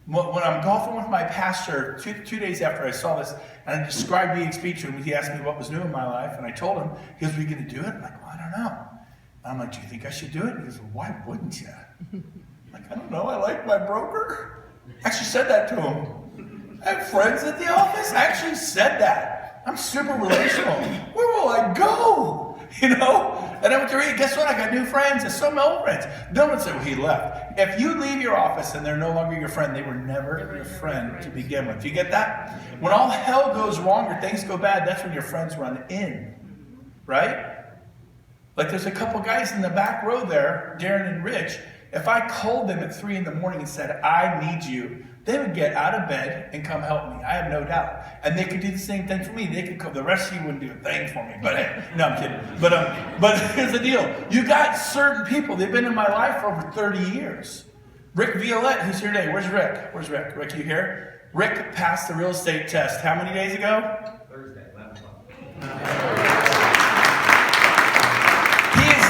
S1: When I'm golfing with my pastor, two days after I saw this, and I described the EXP to him, he asked me what was new in my life, and I told him, he goes, are you going to do it? I'm like, well, I don't know. And I'm like, do you think I should do it? He goes, well, why wouldn't you? I'm like, I don't know, I like my broker. I actually said that to him. I have friends at the office. I actually said that. I'm super relational. Where will I go? And I went to read, guess what? I got new friends and so many old friends. No one said, well, he left. If you leave your office and they're no longer your friend, they were never your friend to begin with. Do you get that? When all hell goes wrong or things go bad, that's when your friends run in. Right? Like there's a couple guys in the back row there, Darren and Rich. If I called them at 3 in the morning and said, I need you, they would get out of bed and come help me. I have no doubt. And they could do the same thing for me. They could come. The rest of you wouldn't do a thing for me. But hey, no, I'm kidding. But here's the deal. You got certain people. They've been in my life for over 30 years. Rick Violette, who's here today. Where's Rick? Where's Rick? Rick, you here? Rick passed the real estate test. How many days ago?
S2: Thursday, 11 o'clock.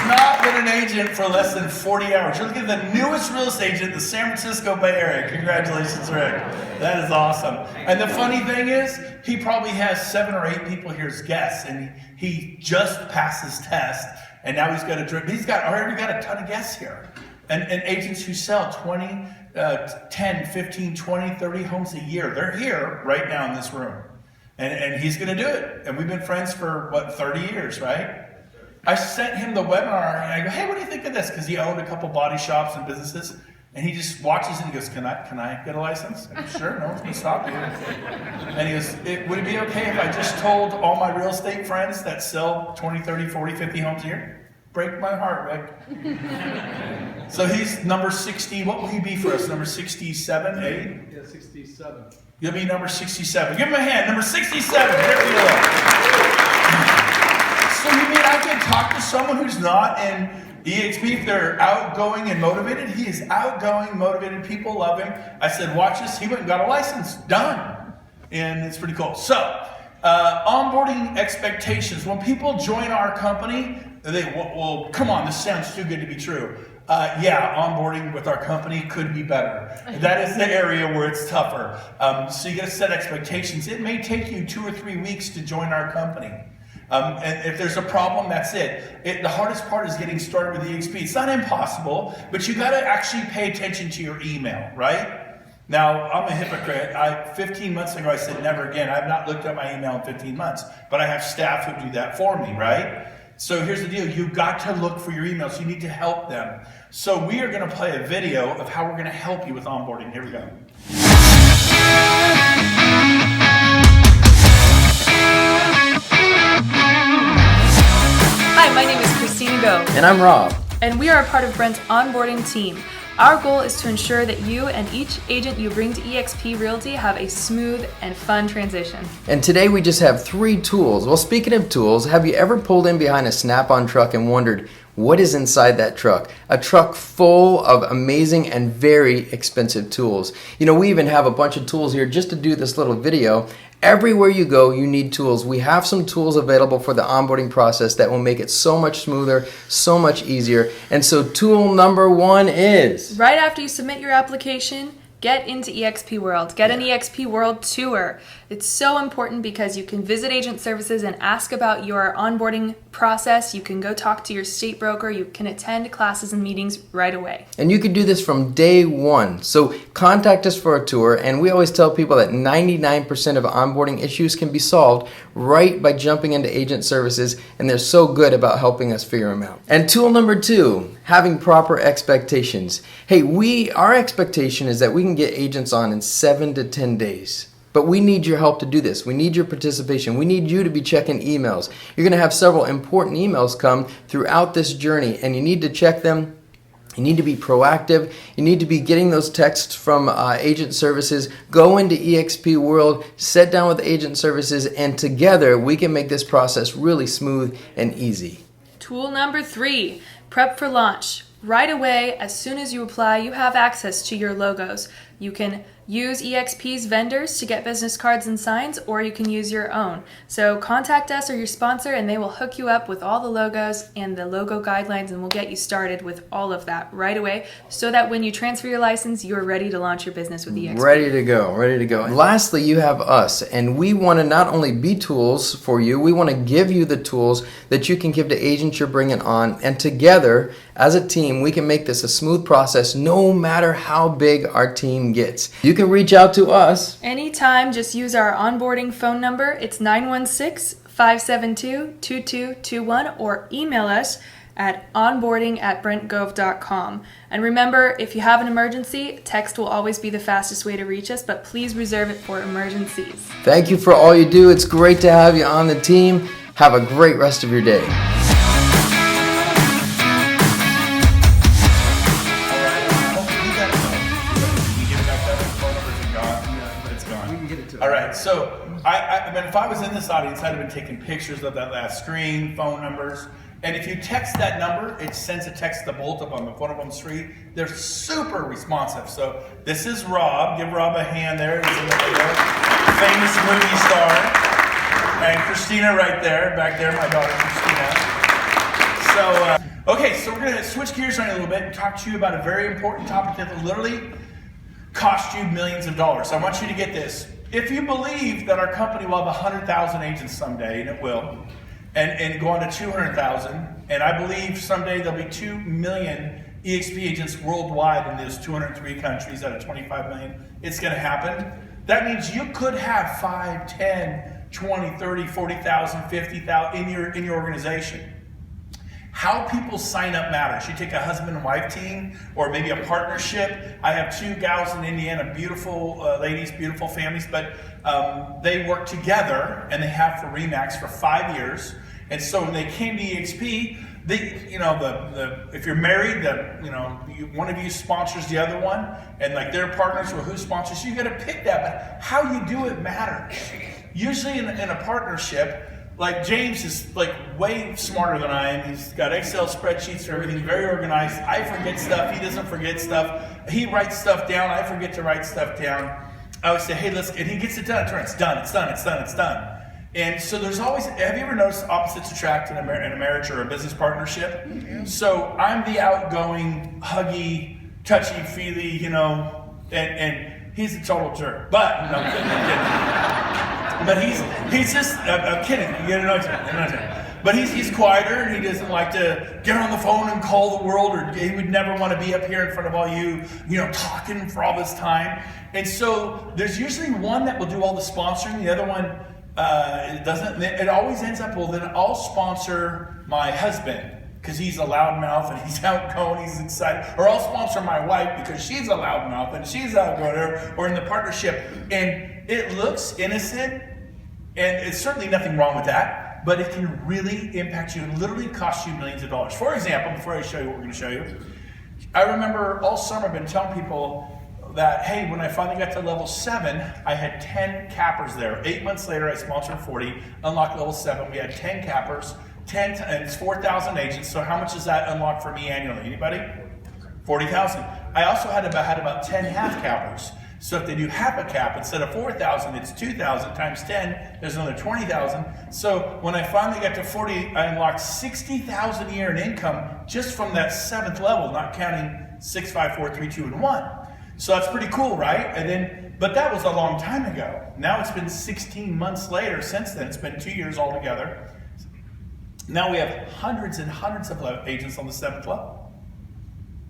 S1: Not been an agent for less than 40 hours. You're looking at the newest real estate agent in the San Francisco Bay Area. Congratulations, Rick. That is awesome. And the funny thing is, he probably has 7 or 8 people here as guests, and he just passed his test, and now he's got a drip. He's already got a ton of guests here. And agents who sell 20, 10, 15, 20, 30 homes a year. They're here right now in this room. And he's going to do it. And we've been friends for, 30 years, right? I sent him the webinar, and I go, hey, what do you think of this? Because he owned a couple body shops and businesses. And he just watches and he goes, can I get a license? I go, sure, no one's going to stop you. And he goes, would it be okay if I just told all my real estate friends that sell 20, 30, 40, 50 homes a year? Break my heart, Rick. So he's number 60. What will he be for us? Number 67, 8?
S2: Yeah, 67.
S1: You'll be number 67. Give him a hand. Number 67. There you go. So you mean I can talk to someone who's not in EXP if they're outgoing and motivated? He is outgoing, motivated. People love him. I said, watch this. He went and got a license. Done. And it's pretty cool. So, onboarding expectations. When people join our company, Well, come on, this sounds too good to be true. Yeah, onboarding with our company could be better. That is the area where it's tougher. So you got to set expectations. It may take you 2 or 3 weeks to join our company. And if there's a problem, that's it. The hardest part is getting started with EXP. It's not impossible, but you got to actually pay attention to your email, right? Now, I'm a hypocrite. 15 months ago, I said never again. I've not looked at my email in 15 months, but I have staff who do that for me, right? So here's the deal. You've got to look for your emails. You need to help them. So we are going to play a video of how we're going to help you with onboarding. Here we go.
S3: Hi, my name is Christina Go.
S4: And I'm Rob.
S3: And we are a part of Brent's onboarding team. Our goal is to ensure that you and each agent you bring to eXp Realty have a smooth and fun transition.
S4: And today we just have 3 tools. Well, speaking of tools, have you ever pulled in behind a Snap-on truck and wondered what is inside that truck? A truck full of amazing and very expensive tools. You know, we even have a bunch of tools here just to do this little video. Everywhere you go, you need tools. We have some tools available for the onboarding process that will make it so much smoother, so much easier. And so tool number 1 is...
S3: Right after you submit your application, get into eXp World. Get an eXp World tour. It's so important because you can visit agent services and ask about your onboarding process. You can go talk to your state broker. You can attend classes and meetings right away.
S4: And you can do this from day 1. So contact us for a tour, and we always tell people that 99% of onboarding issues can be solved right by jumping into agent services, and they're so good about helping us figure them out. And tool number 2, having proper expectations. Hey, our expectation is that we can get agents on in 7 to 10 days. But we need your help to do this. We need your participation. We need you to be checking emails. You're going to have several important emails come throughout this journey, and you need to check them. You need to be proactive. You need to be getting those texts from agent services. Go into eXp World, sit down with agent services, and together we can make this process really smooth and easy.
S3: Tool number 3, prep for launch. Right away, as soon as you apply, you have access to your logos. You can use eXp's vendors to get business cards and signs, or you can use your own. So contact us or your sponsor and they will hook you up with all the logos and the logo guidelines, and we'll get you started with all of that right away so that when you transfer your license, you're ready to launch your business with eXp.
S4: Ready to go, ready to go. And lastly, you have us, and we want to not only be tools for you, we want to give you the tools that you can give to agents you're bringing on, and together as a team, we can make this a smooth process no matter how big our team gets. You can reach out to us
S3: anytime. Just use our onboarding phone number. It's 916-572-2221, or email us at onboarding@brentgove.com. And remember, if you have an emergency, text will always be the fastest way to reach us, but please reserve it for emergencies.
S4: Thank you for all you do. It's great to have you on the team. Have a great rest of your day.
S1: All right, so I mean, if I was in this audience, I'd have been taking pictures of that last screen, phone numbers, and if you text that number, it sends a text to both of them. If one of them's free, they're super responsive. So this is Rob. Give Rob a hand there. He's in the video. Famous movie star. And Christina right there, back there, my daughter Christina. So, okay, so we're going to switch gears on you a little bit and talk to you about a very important topic that will literally cost you millions of dollars. So I want you to get this. If you believe that our company will have 100,000 agents someday, and it will, and go on to 200,000, and I believe someday there'll be 2 million eXp agents worldwide in those 203 countries out of 25 million, it's going to happen. That means you could have 5, 10, 20, 30, 40,000, 50,000 in your organization. How people sign up matters. You take a husband and wife team, or maybe a partnership. I have 2 gals in Indiana, beautiful ladies, beautiful families, but they work together, and they have for RE/MAX for 5 years. And so when they came to eXp, if you're married, one of you sponsors the other one, and like they're partners, or who sponsors you, got to pick that. But how you do it matters. Usually in a partnership, like James is like way smarter than I am. He's got Excel spreadsheets for everything, very organized. I forget stuff. He doesn't forget stuff. He writes stuff down. I forget to write stuff down. I would say, hey, and he gets it done. It's done. It's done. It's done. It's done. And so there's always, have you ever noticed opposites attract in a marriage or a business partnership? So I'm the outgoing, huggy, touchy-feely, you know, and he's a total jerk. But, no, I'm kidding. But he's just, I'm kidding. You know what I'm saying? But he's quieter, and he doesn't like to get on the phone and call the world, or he would never want to be up here in front of all you know, talking for all this time. And so there's usually one that will do all the sponsoring, the other one it doesn't. It always ends up, well, then I'll sponsor my husband because he's a loudmouth and he's outgoing, he's excited, or I'll sponsor my wife because she's a loudmouth and she's outgoing, or in the partnership. And it looks innocent, and it's certainly nothing wrong with that, but it can really impact you and literally cost you millions of dollars. For example, before I show you what we're going to show you, I remember all summer I've been telling people that, hey, when I finally got to level 7, I had 10 cappers there. 8 months later, I sponsored 40, unlocked level 7. We had 10 cappers, and it's 4,000 agents. So how much does that unlock for me annually? Anybody? 40,000. I also had about 10 half cappers. So if they do half a cap, instead of 4,000, it's 2,000 times 10, there's another 20,000. So when I finally got to 40, I unlocked 60,000 a year in income just from that 7th level, not counting 6, 5, 4, 3, 2, and 1. So that's pretty cool, right? And then, but that was a long time ago. Now it's been 16 months later since then. It's been 2 years altogether. Now we have hundreds and hundreds of agents on the 7th level.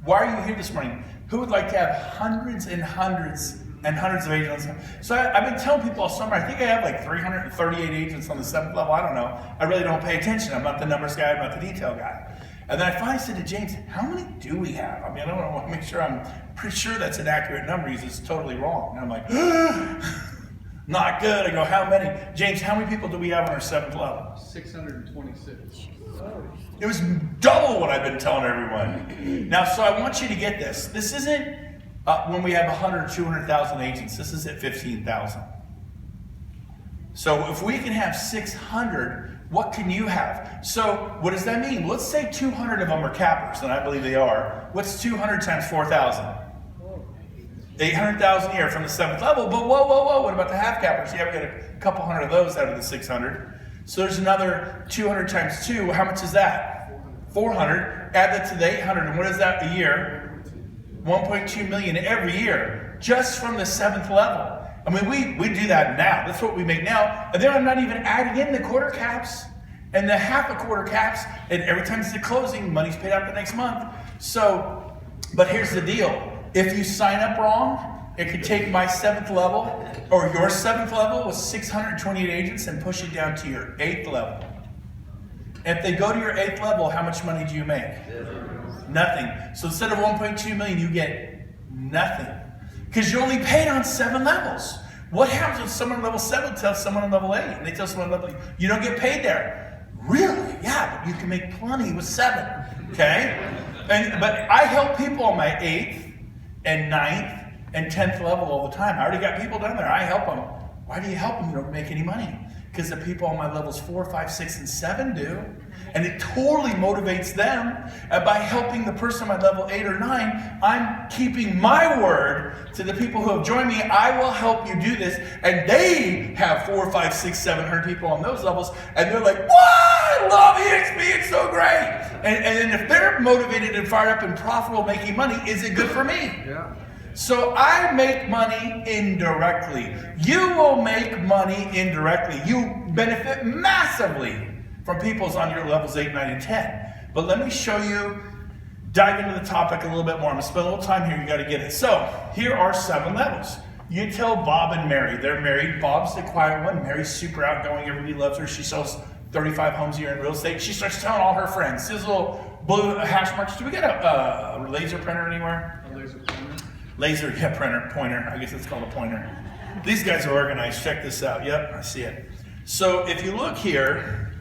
S1: Why are you here this morning? Who would like to have hundreds and hundreds and hundreds of agents? So I've been telling people all summer, I think I have like 338 agents on the 7th level. I don't know. I really don't pay attention. I'm not the numbers guy. I'm not the detail guy. And then I finally said to James, how many do we have? I mean, I don't want to make sure, I'm pretty sure that's an accurate number. He says, it's totally wrong. And I'm like, not good. I go, how many? James, how many people do we have on our 7th level?
S2: 626.
S1: It was double what I've been telling everyone. Now, so I want you to get this. This isn't when we have 100 or 200,000 agents. This is at 15,000. So if we can have 600, what can you have? So what does that mean? Let's say 200 of them are cappers, and I believe they are. What's 200 times 4,000? 800,000 a year from the 7th level. But whoa, what about the half cappers? Yeah, we got a couple hundred of those out of the 600. So there's another 200 times 2. How much is that? 400. Add that to the 800, and what is that a year? 1.2 million every year, just from the 7th level. I mean, we do that now. That's what we make now. And then I'm not even adding in the quarter caps and the half a quarter caps. And every time it's the closing, money's paid out the next month. So, but here's the deal. If you sign up wrong, it could take my 7th level or your 7th level with 628 agents and push it down to your 8th level. And if they go to your 8th level, how much money do you make? Nothing. So instead of 1.2 million, you get nothing. Because you're only paid on 7 levels. What happens when someone on level 7 tells someone on level 8, and they tell someone on level 8, you don't get paid there? Really? Yeah, but you can make plenty with 7, okay? But I help people on my 8th and 9th and 10th level all the time. I already got people down there. I help them. Why do you help them? You don't make any money. Because the people on my levels 4, 5, 6, and 7 do. And it totally motivates them. And by helping the person on my level 8 or 9, I'm keeping my word to the people who have joined me. I will help you do this. And they have 4, 5, 6, 700 people on those levels. And they're like, what? I love EXP. It's so great. And then if they're motivated and fired up and profitable making money, is it good for me?
S2: Yeah.
S1: So I make money indirectly. You will make money indirectly. You benefit massively from people's on your levels 8, 9, and 10. But let me show you, dive into the topic a little bit more. I'm going to spend a little time here. You got to get it. So here are 7 levels. You tell Bob and Mary. They're married. Bob's the quiet one. Mary's super outgoing. Everybody loves her. She sells 35 homes a year in real estate. She starts telling all her friends. This little blue hash marks. Do we get a laser printer anywhere?
S2: A laser pointer.
S1: Laser, yeah, printer, pointer. I guess it's called a pointer. These guys are organized. Check this out. Yep, I see it. So if you look here,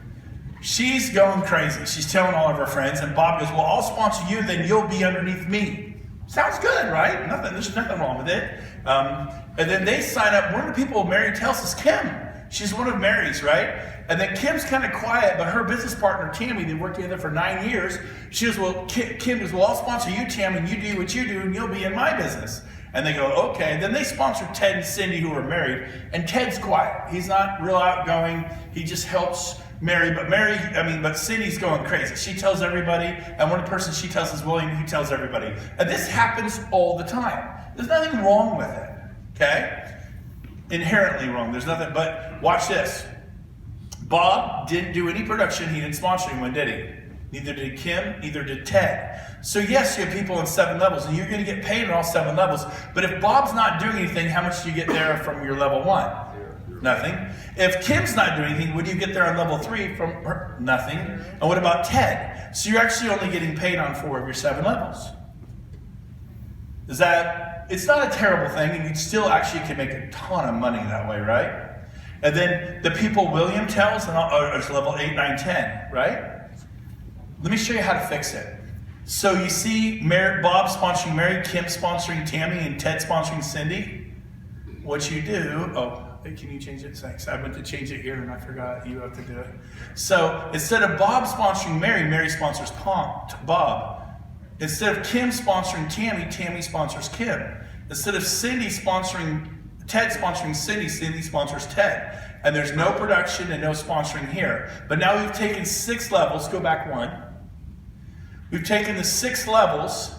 S1: she's going crazy. She's telling all of her friends, and Bob goes, well, I'll sponsor you, then you'll be underneath me. Sounds good, right? There's nothing wrong with it. And then they sign up. One of the people Mary tells is Kim. She's one of Mary's, right? And then Kim's kind of quiet, but her business partner, Tammy, they worked together for 9 years. She goes, well, Kim goes, well, I'll sponsor you, Tam, and you do what you do, and you'll be in my business. And they go, okay. Then they sponsor Ted and Cindy, who are married. And Ted's quiet. He's not real outgoing. He just helps Mary. But Cindy's going crazy. She tells everybody. And one person she tells is William, who tells everybody. And this happens all the time. There's nothing wrong with it. Okay? Inherently wrong. There's nothing. But watch this. Bob didn't do any production. He didn't sponsor anyone, did he? Neither did Kim, neither did Ted. So yes, you have people in 7 levels, and you're going to get paid on all 7 levels. But if Bob's not doing anything, how much do you get there from your level 1? Nothing. If Kim's not doing anything, what do you get there on level 3 from her? Nothing. And what about Ted? So you're actually only getting paid on 4 of your 7 levels. It's not a terrible thing, and you still actually can make a ton of money that way, right? And then the people William tells are level 8, 9, 10, right? Let me show you how to fix it. So you see Bob sponsoring Mary, Kim sponsoring Tammy, and Ted sponsoring Cindy. What you do, can you change it? Thanks. I went to change it here and I forgot. You have to do it. So instead of Bob sponsoring Mary, Mary sponsors Bob. Instead of Kim sponsoring Tammy, Tammy sponsors Kim. Instead of Ted sponsoring Cindy, Cindy sponsors Ted. And there's no production and no sponsoring here. But now we've taken 6 levels, go back 1. We've taken the 6 levels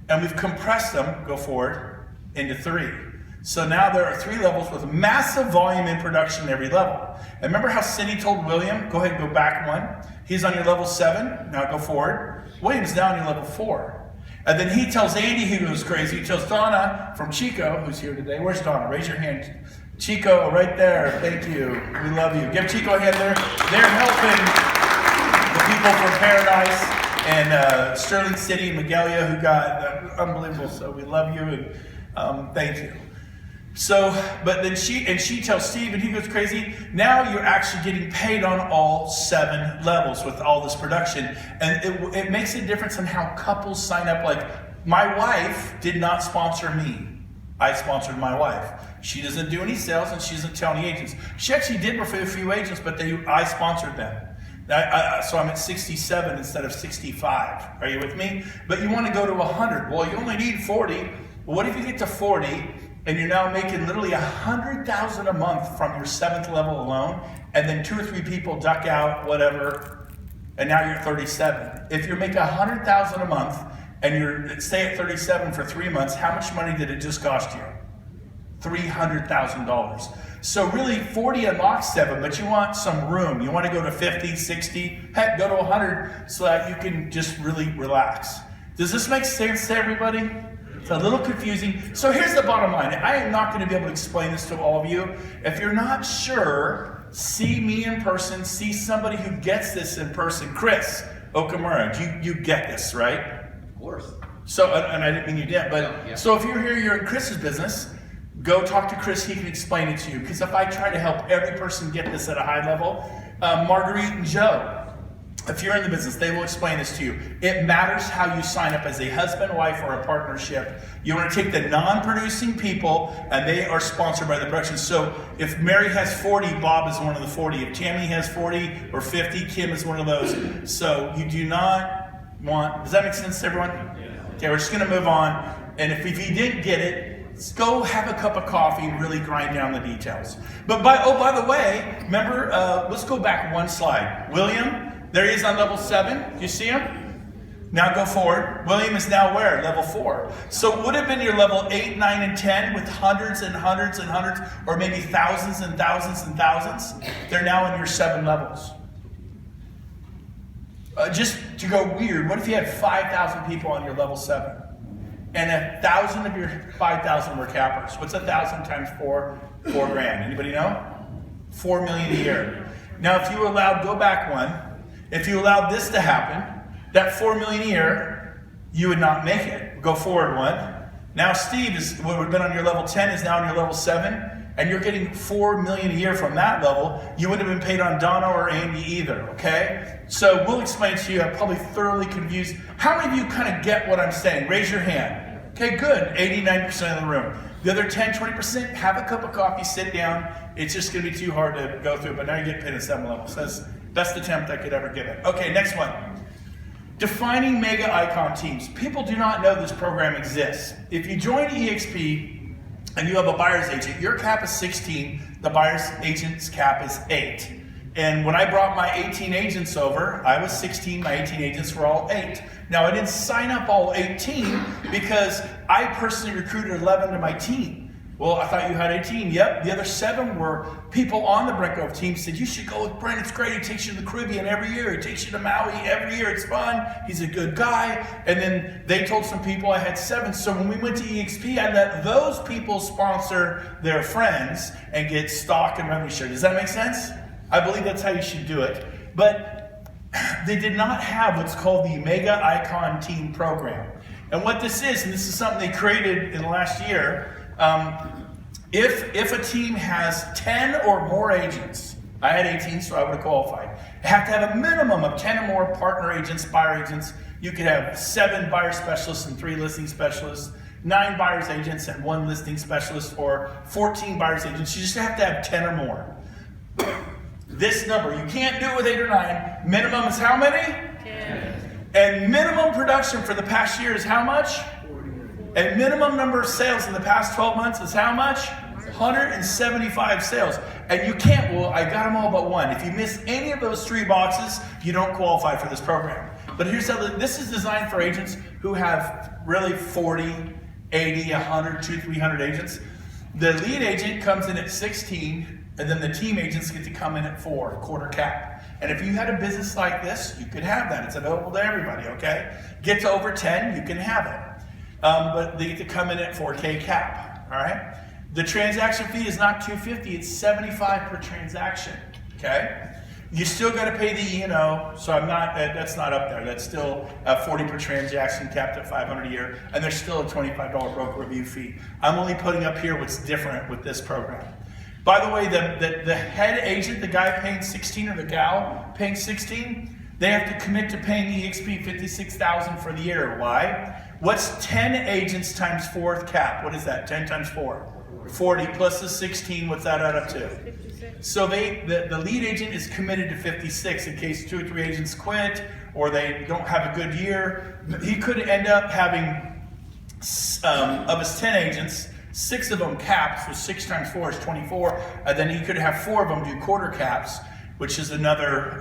S1: and we've compressed them, go forward, into 3. So now there are 3 levels with massive volume in production at every level. And remember how Cindy told William, go ahead and go back 1. He's on your level 7, now go forward. William's now on your level 4. And then he tells Andy, who goes crazy. He tells Donna from Chico, who's here today. Where's Donna? Raise your hand. Chico, right there. Thank you. We love you. Give Chico a hand there. They're helping the people from Paradise and Sterling City and Magalia, who got unbelievable. So we love you and thank you. So, but then she tells Steve, and he goes crazy. Now you're actually getting paid on all 7 levels with all this production. And it makes a difference in how couples sign up. Like, my wife did not sponsor me. I sponsored my wife. She doesn't do any sales and she doesn't tell any agents. She actually did work for a few agents, but I sponsored them. So I'm at 67 instead of 65. Are you with me? But you want to go to 100. Well, you only need 40. Well, what if you get to 40 and you're now making literally $100,000 a month from your 7th level alone, and then 2 or 3 people duck out, whatever, and now you're at 37. If you're making $100,000 a month and you're stay at 37 for 3 months, how much money did it just cost you? $300,000. So really 40 unlocks 7, but you want some room. You want to go to 50, 60, heck, go to 100 so that you can just really relax. Does this make sense to everybody? It's a little confusing. So here's the bottom line. I am not going to be able to explain this to all of you. If you're not sure, see me in person, see somebody who gets this in person. Chris Okamura, you get this, right?
S2: Of course.
S1: So, and I didn't mean you didn't, but
S2: Yeah.
S1: So if you're here, you're in Chris's business, go talk to Chris, he can explain it to you. Because if I try to help every person get this at a high level, Marguerite and Joe, if you're in the business, they will explain this to you. It matters how you sign up as a husband, wife, or a partnership. You want to take the non-producing people, and they are sponsored by the production. So if Mary has 40, Bob is one of the 40. If Tammy has 40 or 50, Kim is one of those. So you do not want, does that make sense to everyone? Okay, we're just going to move on. And if you didn't get it, let's go have a cup of coffee and really grind down the details. But by the way, remember, let's go back 1 slide. William, there he is on level 7. Do you see him? Now go forward. William is now where? Level 4. So it would have been your level 8, 9, and 10 with hundreds and hundreds and hundreds, or maybe thousands and thousands and thousands. They're now in your 7 levels. Just to go weird, what if you had 5,000 people on your level 7? And 1,000 of your 5,000 were cappers. What's 1,000 times 4? 4 grand. Anybody know? 4 million a year. Now, if you allowed, go back 1. If you allowed this to happen, that 4 million a year, you would not make it. Go forward 1. Now Steve is what would have been on your level 10 is now on your level 7, and you're getting 4 million a year from that level. You wouldn't have been paid on Donna or Andy either, okay? So we'll explain to you. I'm probably thoroughly confused. How many of you kind of get what I'm saying? Raise your hand. Okay, good. 89% of the room. The other 10, 20%, have a cup of coffee, sit down. It's just going to be too hard to go through, but now you get paid at 7 levels. That's best attempt I could ever give it. Okay, next one. Defining mega icon teams. People do not know this program exists. If you join EXP and you have a buyer's agent, your cap is 16, the buyer's agent's cap is 8. And when I brought my 18 agents over, I was 16, my 18 agents were all 8. Now I didn't sign up all 18 because I personally recruited 11 to my team. Well, I thought you had 18. Yep, the other 7 were people on the Brent Grove team said, you should go with Brent, it's great. He takes you to the Caribbean every year. He takes you to Maui every year, it's fun. He's a good guy. And then they told some people I had 7. So when we went to EXP, I let those people sponsor their friends and get stock and revenue share. Does that make sense? I believe that's how you should do it. But they did not have what's called the Mega Icon Team Program. And what this is, and this is something they created in the last year, if a team has 10 or more agents, I had 18, so I would have qualified. You have to have a minimum of 10 or more partner agents, buyer agents. You could have 7 buyer specialists and 3 listing specialists, 9 buyer's agents and 1 listing specialist, or 14 buyer's agents. You just have to have 10 or more. This number, you can't do it with 8 or 9. Minimum is how many? 10. And minimum production for the past year is how much? And minimum number of sales in the past 12 months is how much? 175 sales. And you can't, well, I got them all but 1. If you miss any of those 3 boxes, you don't qualify for this program. But here's how this is designed for agents who have really 40, 80, 100, 200, 300 agents. The lead agent comes in at 16, and then the team agents get to come in at 4, quarter cap. And if you had a business like this, you could have that. It's available to everybody, okay? Get to over 10, you can have it. But they get to come in at 4K cap, all right? The transaction fee is not $250, it's $75 per transaction, okay? You still got to pay the E&O, so that's not up there. That's still $40 per transaction, capped at $500 a year, and there's still a $25 broker review fee. I'm only putting up here what's different with this program. By the way, the head agent, the guy paying 16 or the gal paying 16, they have to commit to paying EXP $56,000 for the year. Why? What's 10 agents times 4th cap? What is that? 10 times 4? 40 plus the 16, what's that add up to? 56. So the lead agent is committed to 56 in case 2 or 3 agents quit or they don't have a good year. He could end up having, of his 10 agents, 6 of them capped, so 6 times 4 is 24, and then he could have 4 of them do quarter caps, which is another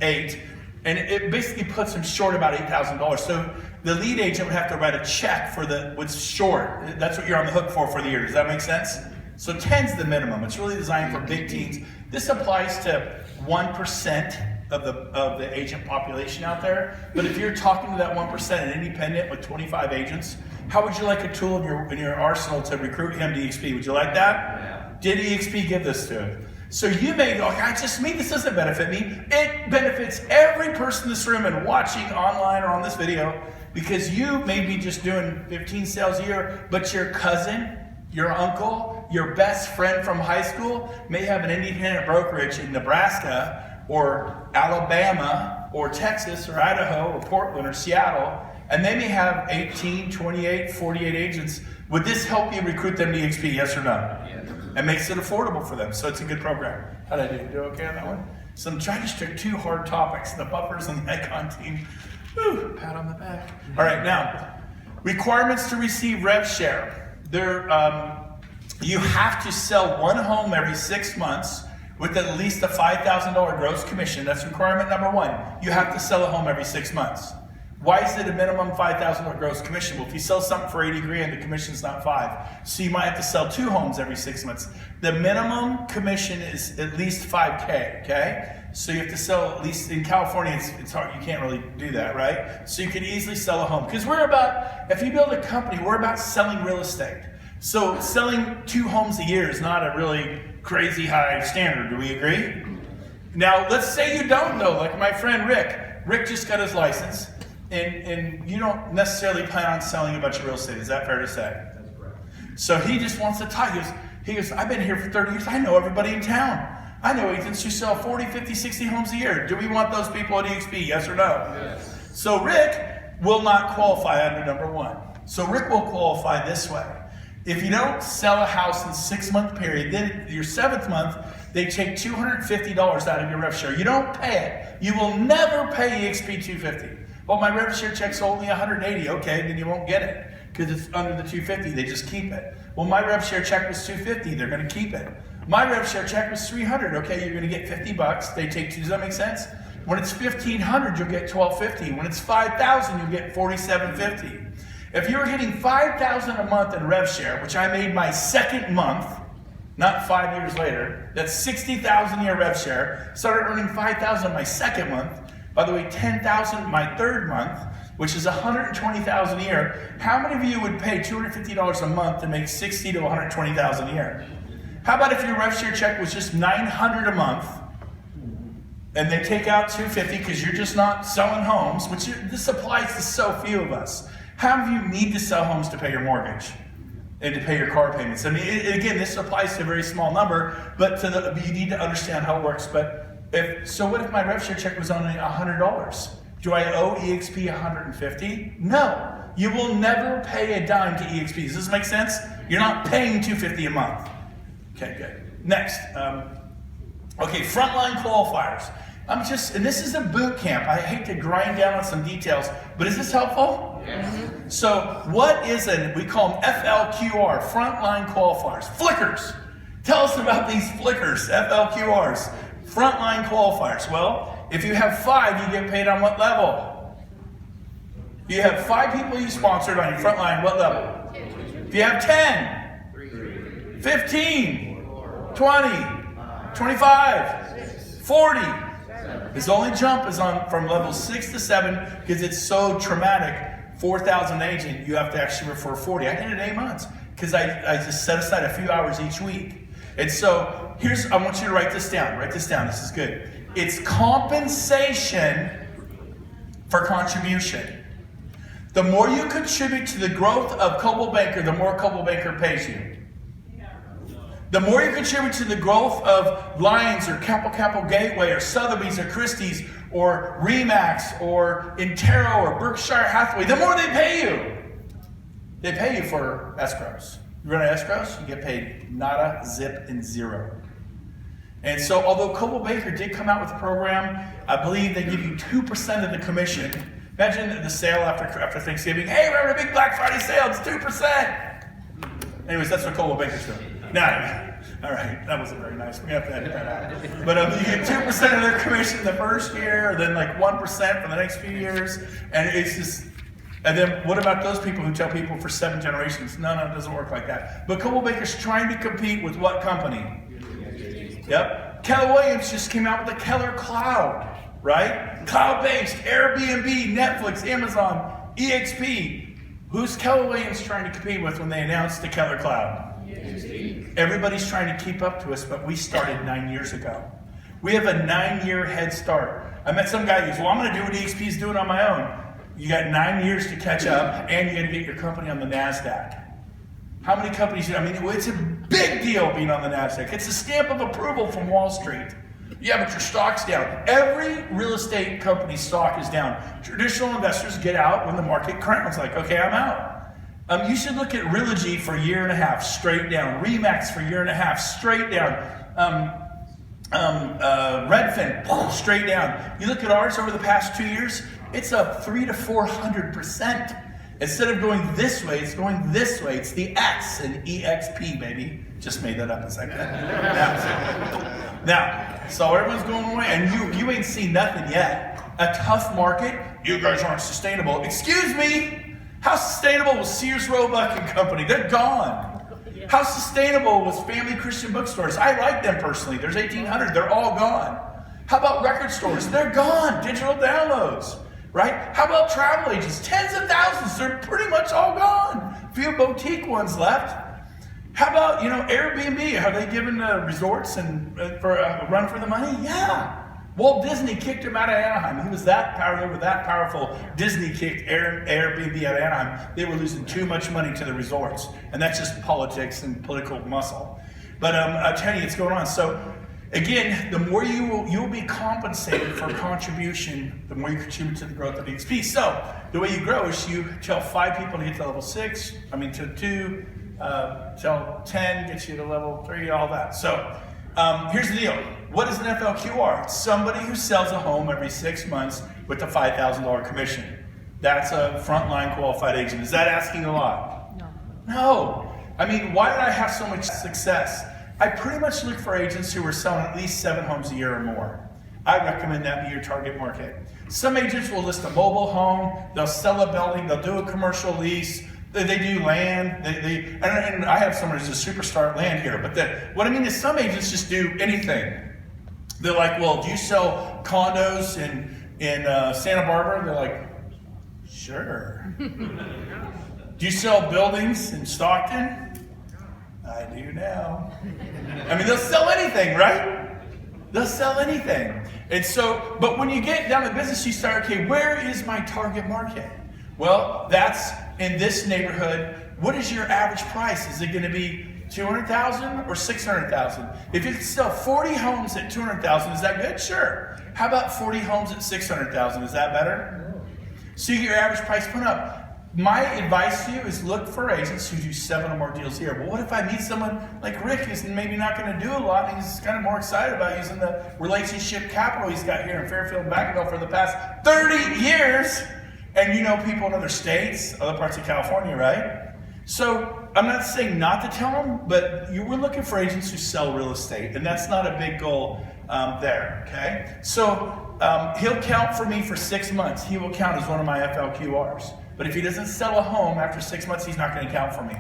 S1: 8. And it basically puts him short about $8,000. So the lead agent would have to write a check for what's short. That's what you're on the hook for the year. Does that make sense? So 10's the minimum. It's really designed for big teams. This applies to 1% of the agent population out there. But if you're talking to that 1%, an independent with 25 agents, how would you like a tool in your arsenal to recruit him to EXP? Would you like that? Yeah. Did EXP give this to him? So you may go, just me, this doesn't benefit me. It benefits every person in this room and watching online or on this video, because you may be just doing 15 sales a year, but your cousin, your uncle, your best friend from high school may have an independent brokerage in Nebraska or Alabama or Texas or Idaho or Portland or Seattle, and they may have 18, 28, 48 agents. Would this help you recruit them to EXP, yes or no? Yes. It makes it affordable for them, so it's a good program. How did I do? Do okay on that one? So I'm trying to stick 2 hard topics, the buffers and the icon team. Woo, pat on the back. All right, now, requirements to receive rev share. You have to sell 1 home every 6 months with at least a $5,000 gross commission. That's requirement number 1. You have to sell a home every 6 months. Why is it a minimum $5,000 gross commission? Well, if you sell something for 80 grand, the commission's not 5. So you might have to sell 2 homes every 6 months. The minimum commission is at least 5K, okay? So you have to sell, at least in California, it's hard, you can't really do that, right? So you can easily sell a home. Because if you build a company, we're about selling real estate. So selling 2 homes a year is not a really crazy high standard, do we agree? Now, let's say you don't though, like my friend Rick. Rick just got his license. And you don't necessarily plan on selling a bunch of real estate. Is that fair to say? That's correct. So he just wants to talk. He goes, I've been here for 30 years. I know everybody in town. I know agents who sell 40, 50, 60 homes a year. Do we want those people at EXP? Yes or no? Yes. So Rick will not qualify under number 1. So Rick will qualify this way. If you don't sell a house in a 6-month period, then your 7th month, they take $250 out of your rev share. You don't pay it. You will never pay EXP $250. Well, my rev share check's only 180. Okay, then you won't get it because it's under the 250. They just keep it. Well, my rev share check was 250. They're going to keep it. My rev share check was 300. Okay, you're going to get 50 bucks. They take two. Does that make sense? When it's 1,500, you'll get 1,250. When it's 5,000, you'll get 4,750. If you were getting 5,000 a month in rev share, which I made my second month, not 5 years later, that's 60,000 a year rev share. Started earning 5,000 my second month. By the way, 10,000 my third month, which is 120,000 a year. How many of you would pay $250 a month to make 60 to 120,000 a year? How about if your rev share check was just 900 a month, and they take out 250 because you're just not selling homes, which this applies to so few of us. How many of you need to sell homes to pay your mortgage and to pay your car payments? I mean, again, this applies to a very small number, but you need to understand how it works. But so what if my rev share check was only $100? Do I owe EXP $150? No. You will never pay a dime to EXP. Does this make sense? You're not paying $250 a month. Okay, good. Next. Okay, frontline qualifiers. And this is a boot camp. I hate to grind down on some details, but is this helpful? Yes. So what is we call them FLQR, frontline qualifiers. Flickers. Tell us about these flickers, FLQRs, frontline qualifiers. Well, if you have 5, you get paid on what level? If you have 5 people you sponsored on your front line, what level? If you have 10, 15, 20, 25, 40. His only jump is from level 6 to 7 because it's so traumatic. 4,000 agent, you have to actually refer 40. I did it 8 months because I just set aside a few hours each week. And so I want you to write this down. Write this down. This is good. It's compensation for contribution. The more you contribute to the growth of Coldwell Banker, the more Coldwell Banker pays you. The more you contribute to the growth of Lions or Capital Gateway or Sotheby's or Christie's or Remax or Intero or Berkshire Hathaway, the more they pay you. They pay you for escrows. You run escrows, you get paid nada, zip, and zero. And so although Coldwell Banker did come out with a program, I believe they give you 2% of the commission. Imagine the sale after Thanksgiving. Hey, we're having a big Black Friday sale, it's 2%. Anyways, that's what Coldwell Banker's doing. Now, all right, that wasn't very nice. We have to edit that out. But you get 2% of their commission the first year, then like 1% for the next few years, and it's just. And then what about those people who tell people for 7 generations? No, it doesn't work like that. But Coldwell Banker's trying to compete with what company? Yep. Keller Williams just came out with the Keller Cloud, right? Cloud-based, Airbnb, Netflix, Amazon, EXP. Who's Keller Williams trying to compete with when they announced the Keller Cloud? Everybody's trying to keep up to us, but we started 9 years ago. We have a 9-year head start. I met some guy who goes, well, I'm going to do what EXP is doing on my own. You got 9 years to catch up, and you're going to get your company on the NASDAQ. How many companies? I mean, it's a big deal being on the NASDAQ. It's a stamp of approval from Wall Street. Yeah, but your stock's down. Every real estate company's stock is down. Traditional investors get out when the market crowns, like, okay, I'm out. You should look at Realogy for a year and a half, straight down. Remax for a year and a half, straight down. Redfin, straight down. You look at ours over the past 2 years, it's up 300 to 400%. Instead of going this way, it's going this way. It's the X in EXP, baby. Just made that up a second. Now, so everyone's going away, and you ain't seen nothing yet. A tough market, you guys aren't sustainable. Excuse me? How sustainable was Sears, Roebuck and Company? They're gone. How sustainable was Family Christian Bookstores? I like them personally. There's 1,800. They're all gone. How about record stores? They're gone. Digital downloads, right? How about travel agents? Tens of thousands. They're pretty much all gone. A few boutique ones left. How about, Airbnb? Are they giving resorts and for a run for the money? Yeah. Walt Disney kicked him out of Anaheim. He was that powerful. Disney kicked Airbnb out of Anaheim. They were losing too much money to the resorts. And that's just politics and political muscle. But I tell you, it's going on. So again, the more you'll be compensated for contribution, the more you contribute to the growth of EXP. So the way you grow is you tell 5 people to get to level 6, to 2, tell 10, get you to level 3, all that. So here's the deal. What is an FLQR? It's somebody who sells a home every 6 months with a $5,000 commission. That's a frontline qualified agent. Is that asking a lot? No. I mean, why did I have so much success? I pretty much look for agents who are selling at least 7 homes a year or more. I recommend that be your target market. Some agents will list a mobile home, they'll sell a building, they'll do a commercial lease, they do land, and I have someone who's a superstar at land here, but what I mean is some agents just do anything. They're like, well, do you sell condos in Santa Barbara? They're like, sure. Do you sell buildings in Stockton? I do now. I mean, they'll sell anything, right? They'll sell anything. And so, but when you get down to business, you start, okay, where is my target market? Well, that's in this neighborhood. What is your average price? Is it going to be $200,000 or $600,000? If you can sell 40 homes at $200,000, is that good? Sure. How about 40 homes at $600,000? Is that better? So you get your average price put up. My advice to you is look for agents who do 7 or more deals a year. Well, what if I meet someone like Rick who's maybe not going to do a lot, and he's kind of more excited about using the relationship capital he's got here in Fairfield and Vacaville for the past 30 years, and you know people in other states, other parts of California, right? So I'm not saying not to tell them, but we're looking for agents who sell real estate, and that's not a big goal there, okay? So he'll count for me for 6 months. He will count as one of my FLQRs. But if he doesn't sell a home after 6 months, he's not going to count for me.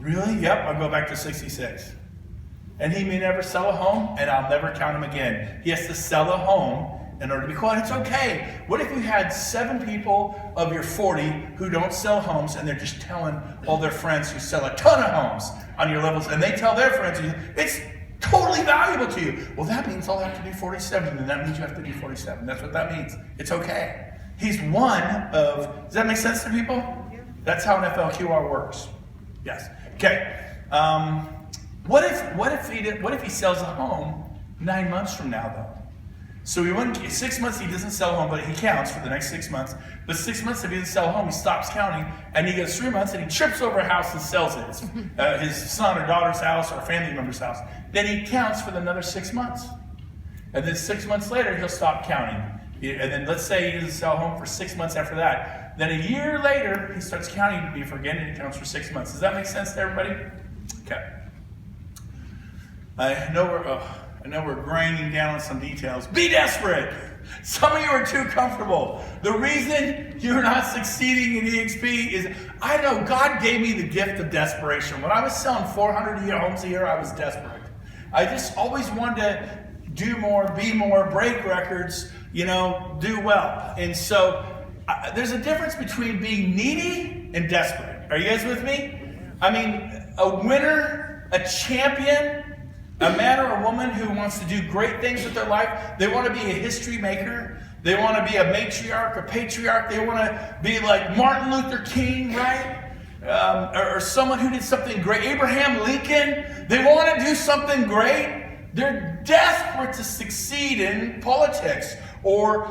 S1: Really? Yep, I'll go back to 66. And he may never sell a home, and I'll never count him again. He has to sell a home in order to be called. It's okay. What if you had 7 people of your 40 who don't sell homes, and they're just telling all their friends who sell a ton of homes on your levels, and they tell their friends, it's totally valuable to you. Well, that means I'll have to do 47, and that means you have to do 47. That's what that means. It's okay. He's one of, does that make sense to people? That's how an FLQR works. Yes. Okay. What if he sells a home 9 months from now, though? So 6 months he doesn't sell a home, but he counts for the next 6 months. But 6 months if he doesn't sell a home, he stops counting, and he goes 3 months and he trips over a house and sells it. It's his son or daughter's house or a family member's house. Then he counts for another 6 months. And then 6 months later, he'll stop counting. And then let's say he doesn't sell a home for 6 months after that. Then a year later, he starts counting for again, and he counts for 6 months. Does that make sense to everybody? Okay. I know we're grinding down on some details. Be desperate. Some of you are too comfortable. The reason you're not succeeding in EXP is, I know God gave me the gift of desperation. When I was selling 400 homes a year, I was desperate. I just always wanted to do more, be more, break records, do well. And so there's a difference between being needy and desperate. Are you guys with me? I mean, a winner, a champion, a man or a woman who wants to do great things with their life, they want to be a history maker, they want to be a matriarch, a patriarch, they want to be like Martin Luther King, right? Or someone who did something great, Abraham Lincoln, they want to do something great. They're desperate to succeed in politics, or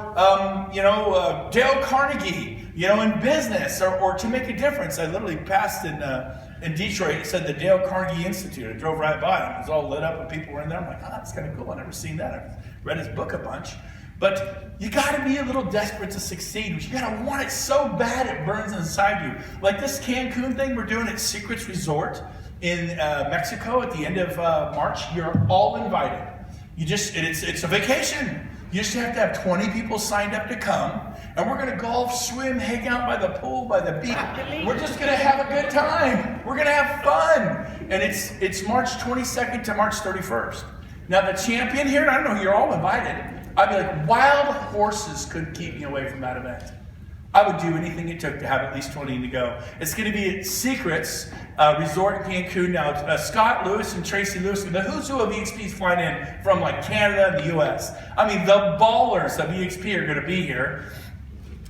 S1: Dale Carnegie, in business, or to make a difference. I literally passed in Detroit. It said the Dale Carnegie Institute. I drove right by it. It was all lit up, and people were in there. I'm like, that's kind of cool. I've never seen that. I've read his book a bunch. But you got to be a little desperate to succeed. You got to want it so bad it burns inside you. Like this Cancun thing we're doing at Secrets Resort in Mexico at the end of March. You're all invited. It's a vacation. You just have to have 20 people signed up to come, and we're going to golf, swim, hang out by the pool, by the beach. We're just going to have a good time. We're going to have fun. And it's March 22nd to March 31st. Now the champion here, and I don't know, you're all invited. I'd be like, wild horses couldn't keep me away from that event. I would do anything it took to have at least 20 to go. It's going to be at Secrets Resort in Cancun. Now, Scott Lewis and Tracy Lewis, the who's who of EXP is flying in from like Canada and the US. I mean, the ballers of EXP are going to be here.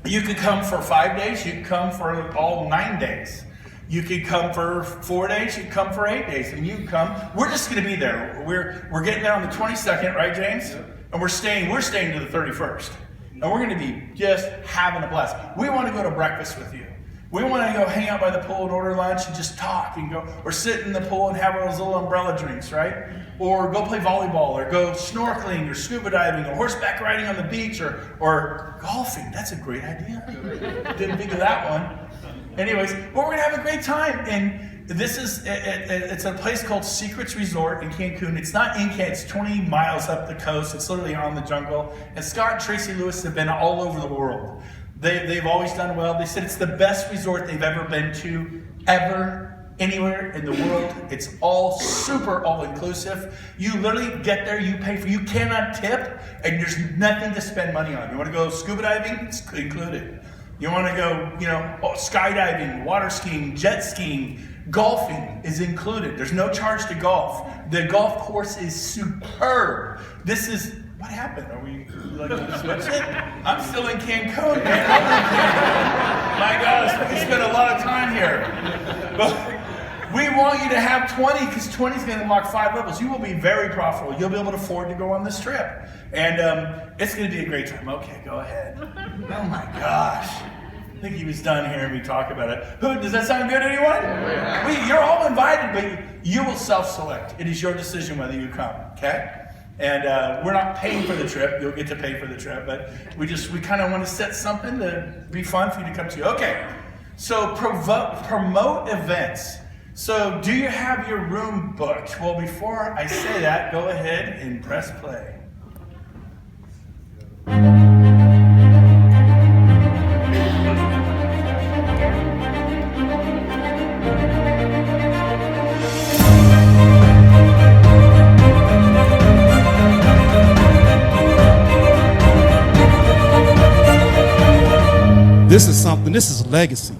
S1: You could come for 5 days. You could come for all 9 days. You could come for 4 days. You could come for 8 days. And you can come. We're just going to be there. We're getting there on the 22nd, right, James? And we're staying to the 31st. And we're going to be just having a blast. We want to go to breakfast with you. We want to go hang out by the pool and order lunch and just talk and go, or sit in the pool and have those little umbrella drinks, right? Or go play volleyball, or go snorkeling, or scuba diving, or horseback riding on the beach, or golfing. That's a great idea. Didn't think of that one. Anyways, but we're gonna have a great time, and this is it's a place called Secrets Resort in Cancun. It's not in Cancun. It's 20 miles up the coast. It's literally on the jungle. And Scott and Tracy Lewis have been all over the world. They've always done well. They said it's the best resort they've ever been to, ever, anywhere in the world. It's all super all-inclusive. You literally get there, you pay for, you cannot tip, and there's nothing to spend money on. You want to go scuba diving? It's included. You want to go, skydiving, water skiing, jet skiing, golfing is included. There's no charge to golf. The golf course is superb. This is, what happened? Are we like to switch it? I'm still in Cancun, man. My gosh, we spent a lot of time here. But we want you to have 20 because 20 is going to unlock 5 levels. You will be very profitable. You'll be able to afford to go on this trip. And it's going to be a great time. Okay, go ahead. Oh my gosh. I think he was done hearing me talk about it. Does that sound good, anyone? Yeah. You're all invited, but you will self-select. It is your decision whether you come, okay? And we're not paying for the trip. You'll get to pay for the trip, but we kind of want to set something to be fun for you to come to. Okay, so promote events. So do you have your room booked? Well, before I say that, go ahead and press play.
S5: This is something, this is legacy.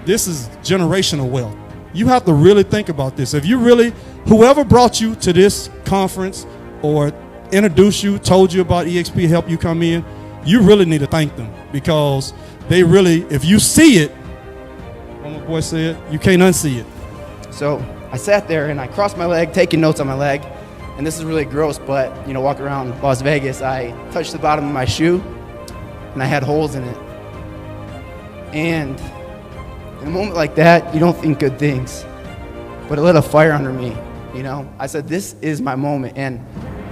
S5: This is generational wealth. You have to really think about this. If you really, whoever brought you to this conference or introduced you, told you about EXP, helped you come in, you really need to thank them because they really, if you see it, what my boy said, you can't unsee it.
S6: So I sat there and I crossed my leg, taking notes on my leg. And this is really gross, but walking around Las Vegas, I touched the bottom of my shoe and I had holes in it. And in a moment like that, you don't think good things, but it lit a fire under me. I said, this is my moment. And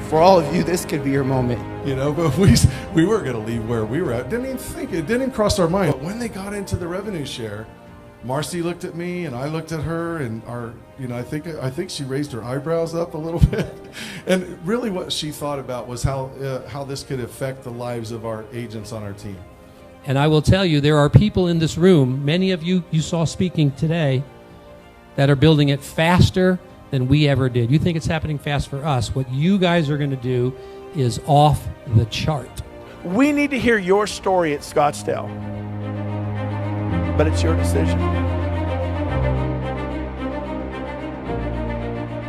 S6: for all of you, this could be your moment.
S7: But we weren't going to leave where we were at. Didn't even think, it didn't even cross our mind. But when they got into the revenue share, Marcy looked at me and I looked at her, and I think she raised her eyebrows up a little bit. And really what she thought about was how this could affect the lives of our agents on our team.
S8: And I will tell you, there are people in this room, many of you saw speaking today, that are building it faster than we ever did. You think it's happening fast for us. What you guys are going to do is off the chart.
S9: We need to hear your story at Scottsdale, but it's your decision.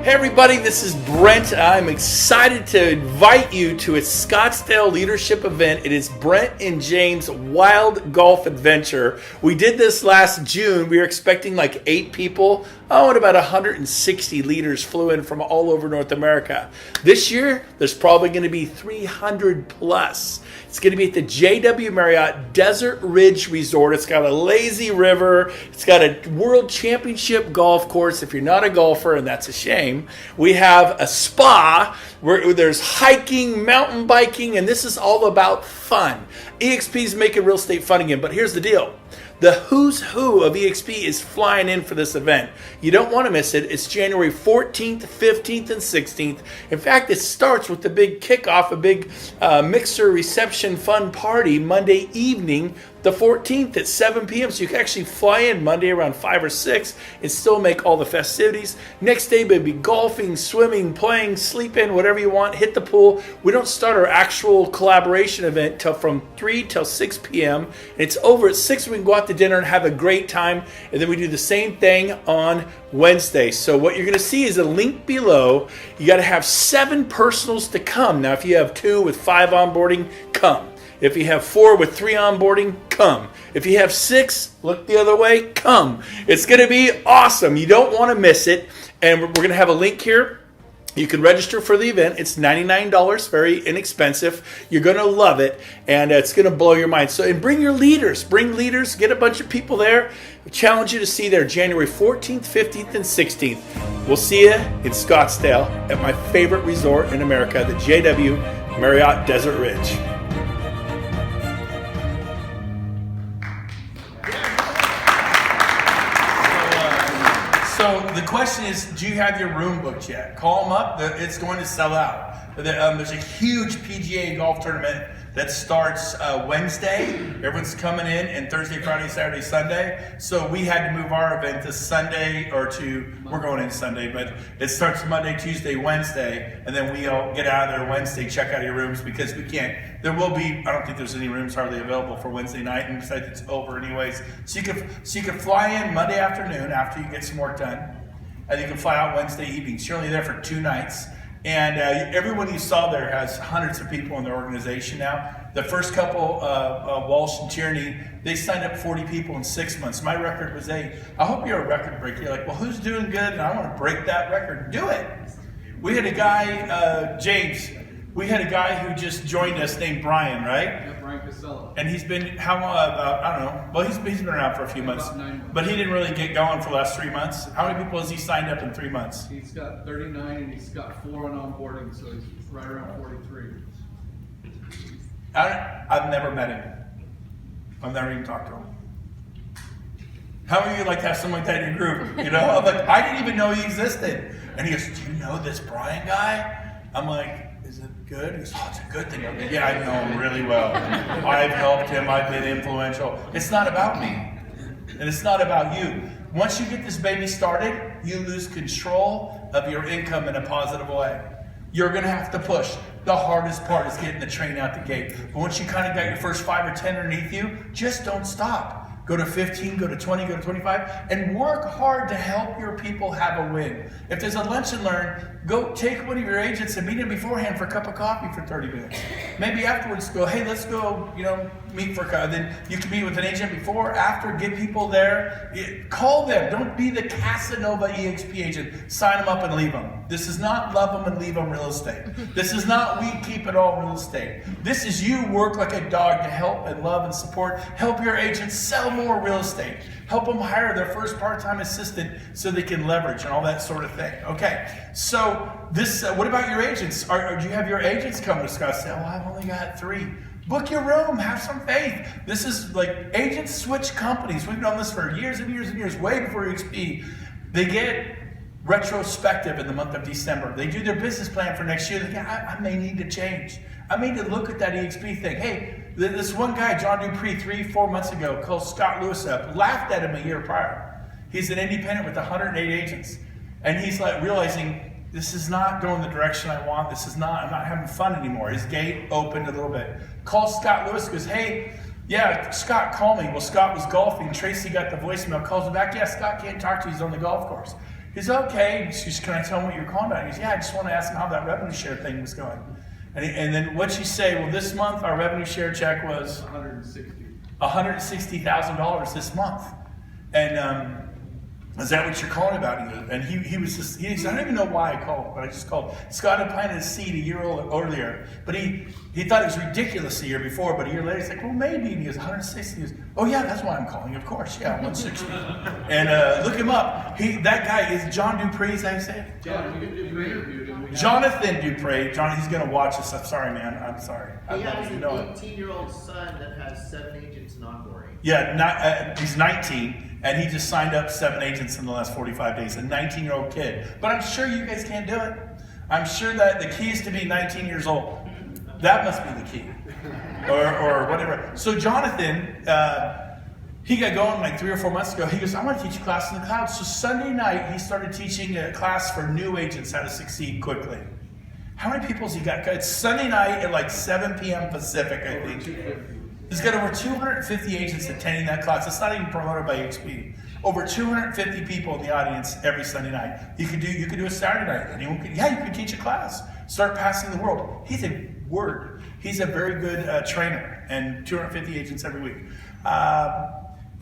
S1: Hey everybody, this is Brent. I'm excited to invite you to a Scottsdale leadership event. It is Brent and James' Wild Golf Adventure. We did this last June. We were expecting like 8 people. And about 160 leaders flew in from all over North America. This year, there's probably going to be 300 plus. It's going to be at the JW Marriott Desert Ridge Resort. It's got a lazy river. It's got a world championship golf course if you're not a golfer, and that's a shame. We have a spa where there's hiking, mountain biking, and this is all about fun. EXP is making real estate fun again, but here's the deal. The who's who of EXP is flying in for this event. You don't want to miss it. It's January 14th, 15th, and 16th. In fact, it starts with the big kickoff, a big mixer reception fun party Monday evening, the 14th at 7 p.m. So you can actually fly in Monday around 5 or 6 and still make all the festivities. Next day, maybe golfing, swimming, playing, sleeping, whatever you want. Hit the pool. We don't start our actual collaboration event till from 3 till 6 p.m. And it's over at 6. We can go out to dinner and have a great time. And then we do the same thing on Wednesday. So what you're going to see is a link below. You got to have 7 personals to come. Now, if you have 2 with 5 onboarding, come. If you have 4 with 3 onboarding, come. If you have 6, look the other way, come. It's going to be awesome. You don't want to miss it. And we're going to have a link here You can register for the event. It's $99, very inexpensive. You're going to love it, and it's going to blow your mind. So, and bring your leaders. Bring leaders. Get a bunch of people there. I challenge you to see there January 14th, 15th, and 16th. We'll see you in Scottsdale at my favorite resort in America, the JW Marriott Desert Ridge. So the question is, do you have your room booked yet? Call them up. It's going to sell out. There's a huge PGA golf tournament that starts Wednesday. Everyone's coming in, and Thursday, Friday, Saturday, Sunday. So we had to move our event to Sunday we're going in Sunday, but it starts Monday, Tuesday, Wednesday, and then we all get out of there Wednesday, check out your rooms, because we can't. There will be, I don't think there's any rooms hardly available for Wednesday night, and besides it's over anyways. So you can fly in Monday afternoon after you get some work done, and you can fly out Wednesday evening. So you're only there for 2 nights. And everyone you saw there has hundreds of people in their organization now. The first couple, Walsh and Tierney, they signed up 40 people in 6 months. My record was 8. I hope you're a record breaker. You're like, well, who's doing good? And I want to break that record. Do it. We had a guy, James, we had a guy who just joined us named Brian, right?
S2: Yeah, Brian Casella.
S1: And he's been, how long, I don't know. Well, he's been around for a few months.
S2: About 9 months.
S1: But he didn't really get going for the last 3 months. How many people has he signed up in 3 months?
S2: He's got 39 and he's got 4 on onboarding, so he's right around 43.
S1: I've never met him. I've never even talked to him. How many of you like to have someone like that in your group? You know, I'm like, I didn't even know he existed. And he goes, do you know this Brian guy? I'm like, is it good? He goes, oh, it's a good thing. I'm like, yeah, I know him really well. I've helped him. I've been influential. It's not about me. And it's not about you. Once you get this baby started, you lose control of your income in a positive way. You're going to have to push. The hardest part is getting the train out the gate. But once you kind of got your first 5 or 10 underneath you, just don't stop. Go to 15, go to 20, go to 25, and work hard to help your people have a win. If there's a lunch and learn, go take one of your agents and meet him beforehand for a cup of coffee for 30 minutes. Maybe afterwards go, hey, let's go, meet for a cup. Then you can meet with an agent before, after, get people there. Call them. Don't be the Casanova EXP agent. Sign them up and leave them. This is not love them and leave them real estate. This is not we keep it all real estate. This is you work like a dog to help and love and support. Help your agents sell more real estate. Help them hire their first part-time assistant so they can leverage and all that sort of thing. Okay, so this. What about your agents? Do you have your agents come to Scottsdale? Well, I've only got 3. Book your room. Have some faith. This is like agents switch companies. We've done this for years and years and years, way before EXP. They get retrospective in the month of December. They do their business plan for next year. They go, I may need to change. I need to look at that EXP thing. Hey, this one guy, John Dupree, 3-4 months ago, called Scott Lewis up, laughed at him a year prior. He's an independent with 108 agents. And he's like realizing, this is not going the direction I want. I'm not having fun anymore. His gate opened a little bit. Calls Scott Lewis, goes, hey, yeah, Scott, call me. Well, Scott was golfing. Tracy got the voicemail, calls him back. Yeah, Scott can't talk to you. He's on the golf course. He's okay. She's, can I tell him what you're calling about? He goes, yeah, I just want to ask him how that revenue share thing was going. And then what'd she say? Well, this month our revenue share check was $160,000 this month. And is that what you're calling about? And he was just, I don't even know why I called, but I just called. Scott had planted a seed a year earlier, but he thought it was ridiculous a year before, but a year later he's like, well, maybe. And he goes, 160. He goes, oh yeah, that's why I'm calling, of course. Yeah, 160. And look him up. That guy is John Dupree, is that how you say it?
S2: Yeah, you interviewed him.
S1: Jonathan Dupree. He's going to watch this. I'm sorry, man. I'm sorry.
S10: He has an 18-year-old son that has 7 agents in onboarding.
S1: Yeah, he's 19, and he just signed up 7 agents in the last 45 days. A 19-year-old kid. But I'm sure you guys can't do it. I'm sure that the key is to be 19 years old. That must be the key. Or whatever. So Jonathan, he got going like 3 or 4 months ago. He goes, I want to teach a class in the cloud. So Sunday night, he started teaching a class for new agents how to succeed quickly. How many people has he got? It's Sunday night at like 7 p.m. Pacific, I think. He's got over 250 agents attending that class. It's not even promoted by XP. Over 250 people in the audience every Sunday night. You could do a Saturday night. Anyone could, you could teach a class. Start passing the world. He's a He's a very good trainer, and 250 agents every week.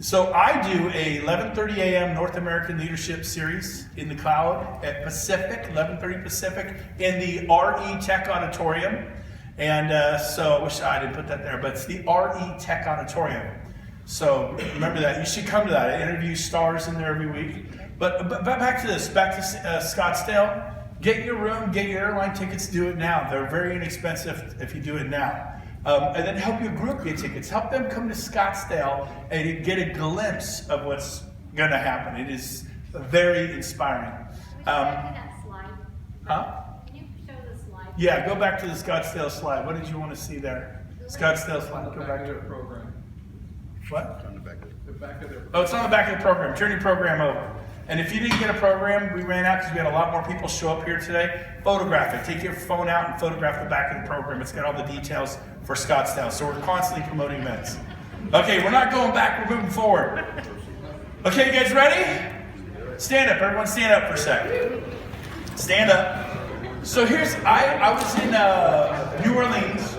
S1: So I do a 11:30 a.m. North American Leadership Series in the cloud at Pacific, 11:30 Pacific, in the RE Tech Auditorium. And so I wish I didn't put that there, but it's the RE Tech Auditorium. So remember that. You should come to that. I interview stars in there every week. But back to this, back to Scottsdale. Get your room, get your airline tickets, do it now. They're very inexpensive if you do it now. And then help your group get tickets. Help them come to Scottsdale and get a glimpse of what's going to happen. It is very inspiring.
S11: That slide.
S1: Huh?
S11: Can you show the slide?
S1: Yeah, go back to the Scottsdale slide. What did you want to see there? Scottsdale slide.
S2: On the
S1: Go
S2: back
S1: back
S2: of
S1: to
S2: their
S1: it.
S2: program.
S1: What?
S2: The back of their.
S1: Oh, it's on the back of the program. Turn your program over. And if you didn't get a program, we ran out because we had a lot more people show up here today. Photograph it. Take your phone out and photograph the back of the program. It's got all the details for Scottsdale. So we're constantly promoting events. Okay, we're not going back. We're moving forward. Okay, you guys ready? Stand up. Everyone stand up for a second. Stand up. So I was in New Orleans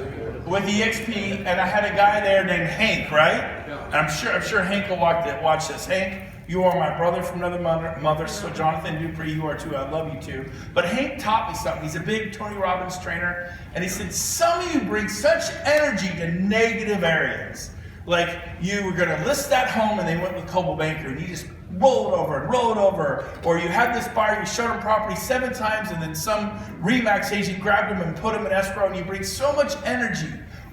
S1: with EXP, and I had a guy there named Hank, right? And I'm sure Hank will watch this. Hank, you are my brother from another mother, so Jonathan Dupree, you are too. I love you too. But Hank taught me something. He's a big Tony Robbins trainer, and he said, some of you bring such energy to negative areas. Like you were going to list that home, and they went with Coldwell Banker, and you just roll it over and roll it over. Or you had this buyer, you showed him property 7 times, and then some RE/MAX agent grabbed him and put him in escrow, and you bring so much energy.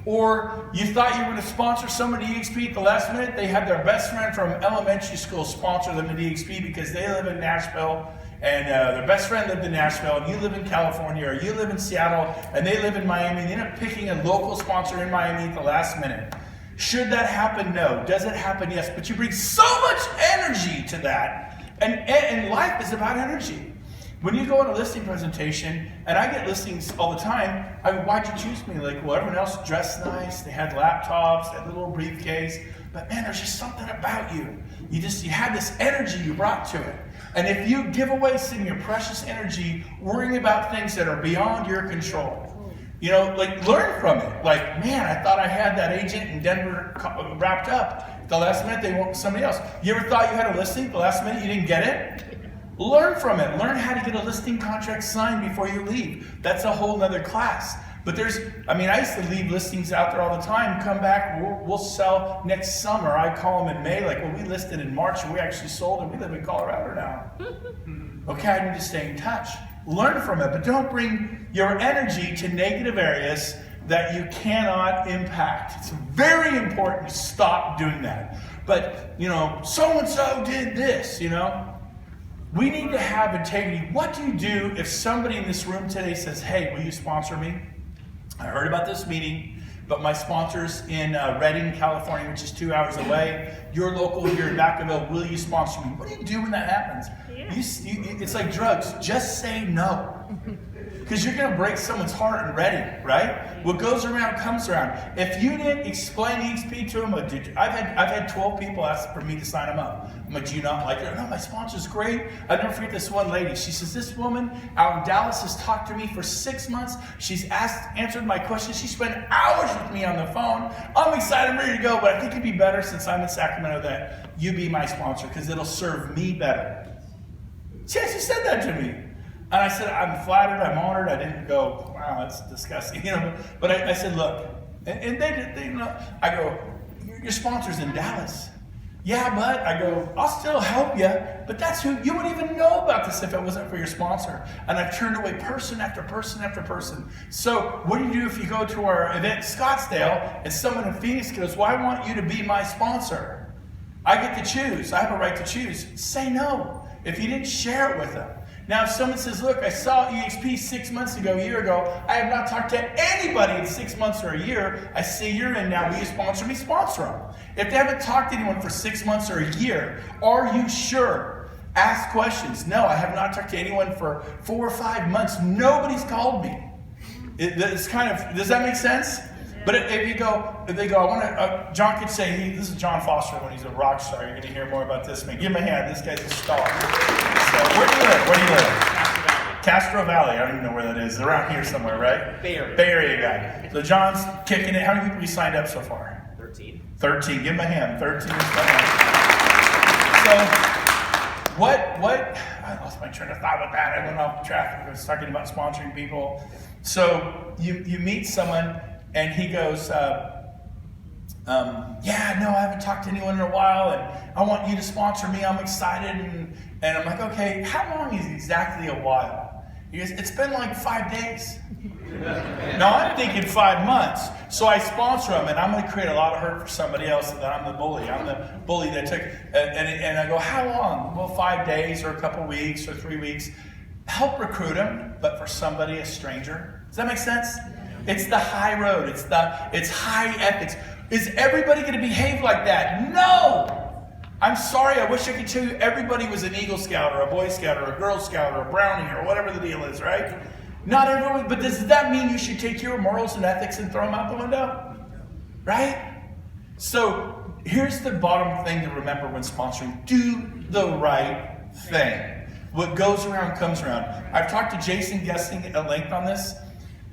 S1: Or you thought you were going to sponsor somebody at EXP at the last minute. They had their best friend from elementary school sponsor them at EXP because they live in Nashville, and their best friend lived in Nashville, and you live in California, or you live in Seattle, and they live in Miami, and they end up picking a local sponsor in Miami at the last minute. Should that happen? No. Does it happen? Yes. But you bring so much energy to that, and life is about energy. When you go on a listing presentation, and I get listings all the time, why'd you choose me? Like, well, everyone else dressed nice, they had laptops, they had a little briefcase, but man, there's just something about you. You had this energy you brought to it. And if you give away some of your precious energy worrying about things that are beyond your control, like learn from it. Like, man, I thought I had that agent in Denver wrapped up. The last minute they want somebody else. You ever thought you had a listing, the last minute you didn't get it? Learn from it. Learn how to get a listing contract signed before you leave. That's a whole nother class. But I used to leave listings out there all the time, come back, we'll sell next summer. I call them in May, like, well, we listed in March and we actually sold and we live in Colorado now. Okay, I need to stay in touch. Learn from it, but don't bring your energy to negative areas that you cannot impact. It's very important to stop doing that. But, so-and-so did this, We need to have integrity. What do you do if somebody in this room today says, hey, will you sponsor me? I heard about this meeting, but my sponsor's in Redding, California, which is 2 hours away. You're local here in Vacaville. Will you sponsor me? What do you do when that happens? It's like drugs. Just say no. Because you're going to break someone's heart in Redding, right? What goes around comes around. If you didn't explain EXP to them, I've had 12 people ask for me to sign them up. I'm like, do you not like her? No, my sponsor's great. I'll never forget this one lady. She says, this woman out in Dallas has talked to me for 6 months. She's answered my questions. She spent hours with me on the phone. I'm excited, I'm ready to go, but I think it'd be better since I'm in Sacramento that you be my sponsor because it'll serve me better. She actually said that to me. And I said, I'm flattered, I'm honored. I didn't go, wow, that's disgusting, But I said, look, and they I go, your sponsor's in Dallas. Yeah, but I go, I'll still help you, but that's who, you wouldn't even know about this if it wasn't for your sponsor. And I've turned away person after person after person. So what do you do if you go to our event in Scottsdale and someone in Phoenix goes, well, I want you to be my sponsor. I get to choose, I have a right to choose. Say no if you didn't share it with them. Now, if someone says, look, I saw EXP 6 months ago, a year ago, I have not talked to anybody in 6 months or a year, I see you're in now, will you sponsor me? Sponsor them. If they haven't talked to anyone for 6 months or a year, are you sure? Ask questions. No, I have not talked to anyone for 4 or 5 months. Nobody's called me. It's kind of, does that make sense? But if they go, I want to, John could say, this is John Foster when he's a rock star. You're going to hear more about this man. Give him a hand. This guy's a star. So, where do you live? Where do you live? Castro Valley. I don't even know where that is. Around here somewhere, right?
S10: Bay Area.
S1: Bay Area guy. So John's kicking it. How many people have you signed up so far?
S10: 13.
S1: 13, give him a hand, 13 is so, what, I lost my train of thought with that. I went off track. I was talking about sponsoring people. So, you meet someone, and he goes, yeah, no, I haven't talked to anyone in a while, and I want you to sponsor me. I'm excited. And I'm like, okay, how long is exactly a while? He goes, it's been like 5 days. No, I'm thinking 5 months. So I sponsor him, and I'm going to create a lot of hurt for somebody else that I'm the bully. I'm the bully that took, and I go, how long? Well, 5 days or a couple weeks or 3 weeks. Help recruit him, but for somebody, a stranger. Does that make sense? It's the high road. It's high ethics. Is everybody going to behave like that? No! I'm sorry, I wish I could tell you everybody was an Eagle Scout or a Boy Scout or a Girl Scout or a Brownie or whatever the deal is, right? Not everyone, but does that mean you should take your morals and ethics and throw them out the window? Right? So here's the bottom thing to remember when sponsoring. Do the right thing. What goes around comes around. I've talked to Jason Gessing at length on this.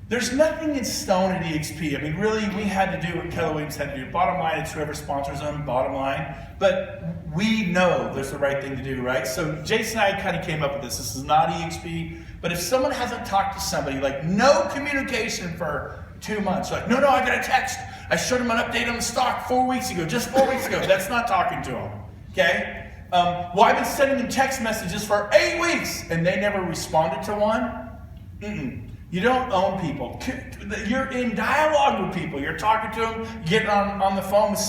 S1: There's nothing in stone at EXP. I mean, really, we had to do what Keller Williams had to do. Bottom line, it's whoever sponsors them, bottom line. But we know there's the right thing to do, right? So Jason and I kind of came up with this. This is not EXP. But if someone hasn't talked to somebody, like no communication for 2 months, like, no, I got a text. I showed him an update on the stock 4 weeks ago, just 4 weeks ago. That's not talking to him, okay? Well, I've been sending them text messages for 8 weeks, and they never responded to one. You don't own people. You're in dialogue with people. You're talking to them. You get on the phone with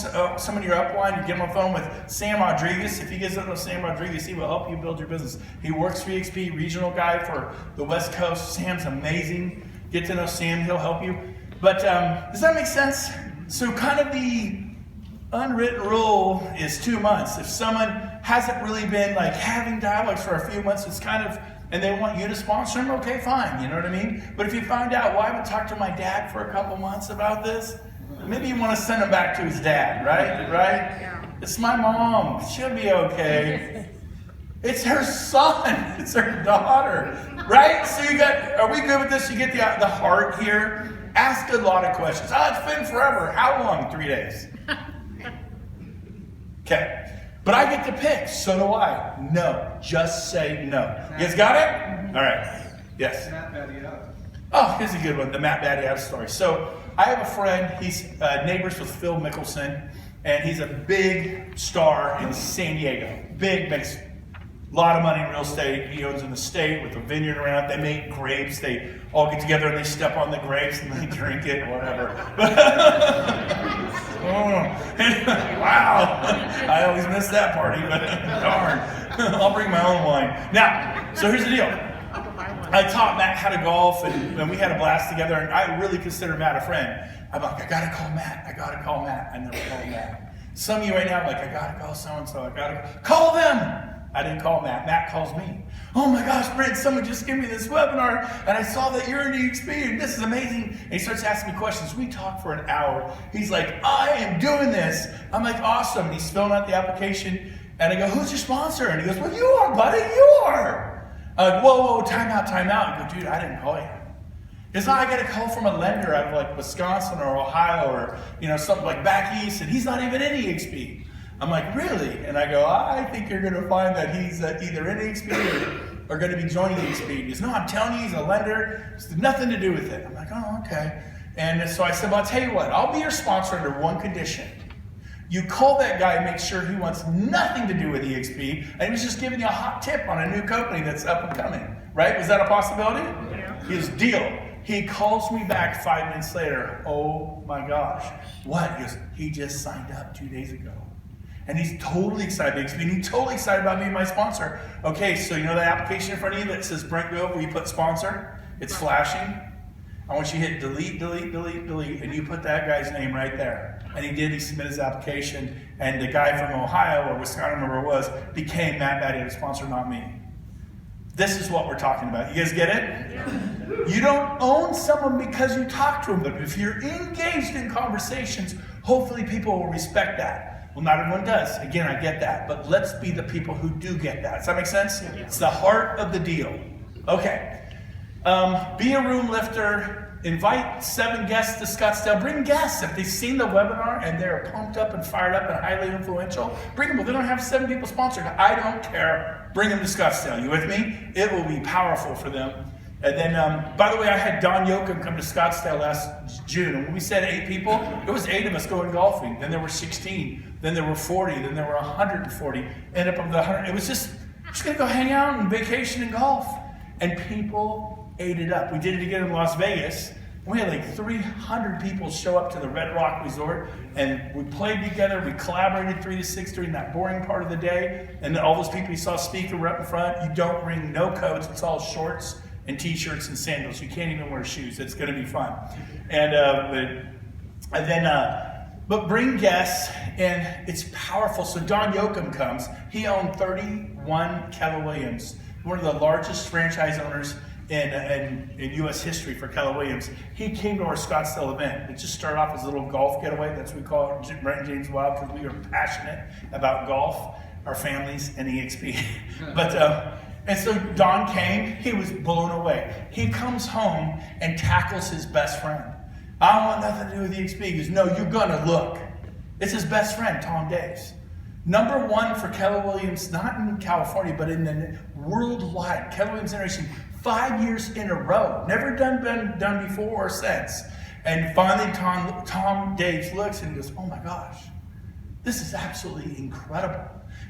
S1: someone in your upline. You get on the phone with Sam Rodriguez. If you guys don't know Sam Rodriguez, he will help you build your business. He works for EXP, regional guy for the West Coast. Sam's amazing. Get to know Sam. He'll help you. But does that make sense? So kind of the unwritten rule is 2 months. If someone hasn't really been like having dialogues for a few months, it's kind of, and they want you to sponsor them, okay, fine, you know what I mean? But if you find out, well, I haven't talked to my dad for a couple months about this, maybe you want to send him back to his dad, right? Right? It's my mom, she'll be okay. It's her son, it's her daughter, right? So you got, are we good with this? You get the heart here. Ask a lot of questions. It's been forever. How long? 3 days. Okay. But I get to pick, so do I. No, just say no. You guys got it? All right. Yes.
S2: Matt Battiato.
S1: Oh, here's a good one, the Matt Battiato story. So I have a friend, he's neighbors with Phil Mickelson, and he's a big star in San Diego. Big, makes a lot of money in real estate. He owns an estate with a vineyard around it. They make grapes. They all get together and they step on the grapes and they drink it, whatever. Wow, I always miss that party, but darn, I'll bring my own wine. Now, so here's the deal. I taught Matt how to golf, and we had a blast together, and I really consider Matt a friend. I'm like, I gotta call Matt. I never called Matt. Some of you right now are like, I gotta call so-and-so. I gotta call them. I didn't call Matt. Matt calls me. Oh my gosh, Brent, someone just gave me this webinar, and I saw that you're in EXP, and this is amazing. And he starts asking me questions. We talk for an hour. He's like, I am doing this. I'm like, awesome. And he's filling out the application, and I go, who's your sponsor? And he goes, well, you are, buddy, you are. I'm like, whoa, time out. I go, dude, I didn't call you. It's not, I got a call from a lender out of like Wisconsin or Ohio or something like back east, and he's not even in EXP. I'm like, really? And I go, I think you're going to find that he's either in EXP or going to be joining EXP. He goes, no, I'm telling you, he's a lender. It's nothing to do with it. I'm like, oh, okay. And so I said, well, I'll tell you what. I'll be your sponsor under one condition. You call that guy and make sure he wants nothing to do with EXP, and he's just giving you a hot tip on a new company that's up and coming. Right? Was that a possibility? Yeah. He goes, deal. He calls me back 5 minutes later. Oh, my gosh. What? He goes, he just signed up 2 days ago. And he's totally excited. He's totally excited about being my sponsor. Okay, so you know that application in front of you that says Brent Gove where you put sponsor? It's flashing. I want you to hit delete, and you put that guy's name right there. And he did. He submitted his application, and the guy from Ohio or Wisconsin, I don't remember where it was, became Matt Battiato's sponsor, not me. This is what we're talking about. You guys get it? Yeah. You don't own someone because you talk to them, but if you're engaged in conversations, hopefully people will respect that. Well, not everyone does. Again, I get that. But let's be the people who do get that. Does that make sense? Yeah. It's the heart of the deal. Okay. Be a room lifter. Invite 7 guests to Scottsdale. Bring guests. If they've seen the webinar and they're pumped up and fired up and highly influential, bring them. If they don't have 7 people sponsored, I don't care. Bring them to Scottsdale. You with me? It will be powerful for them. And then, by the way, I had Don Yoakum come to Scottsdale last June. And when we said 8 people, it was 8 of us going golfing. Then there were 16. Then there were 40. Then there were 140. Ended up with 100. It was just going to go hang out and vacation and golf. And people ate it up. We did it again in Las Vegas. We had like 300 people show up to the Red Rock Resort, and we played together. We collaborated 3 to 6 during that boring part of the day. And then all those people you saw speak were up in front. You don't bring no coats. It's all shorts and t-shirts and sandals. You can't even wear shoes. It's going to be fun. But bring guests, and it's powerful. So Don Yoakum comes. He owned 31 Keller Williams, one of the largest franchise owners in U.S. history for Keller Williams. He came to our Scottsdale event. It just started off as a little golf getaway. That's what we call it, Brent and James Wild, because we are passionate about golf, our families, and EXP. And so Don came. He was blown away. He comes home and tackles his best friend. I don't want nothing to do with EXP. He goes, no, you're going to look. It's his best friend, Tom Daves. Number 1 for Keller Williams, not in California, but in the worldwide. Keller Williams Generation, 5 years in a row. Never been done before or since. And finally, Tom Daves looks and goes, oh my gosh, this is absolutely incredible.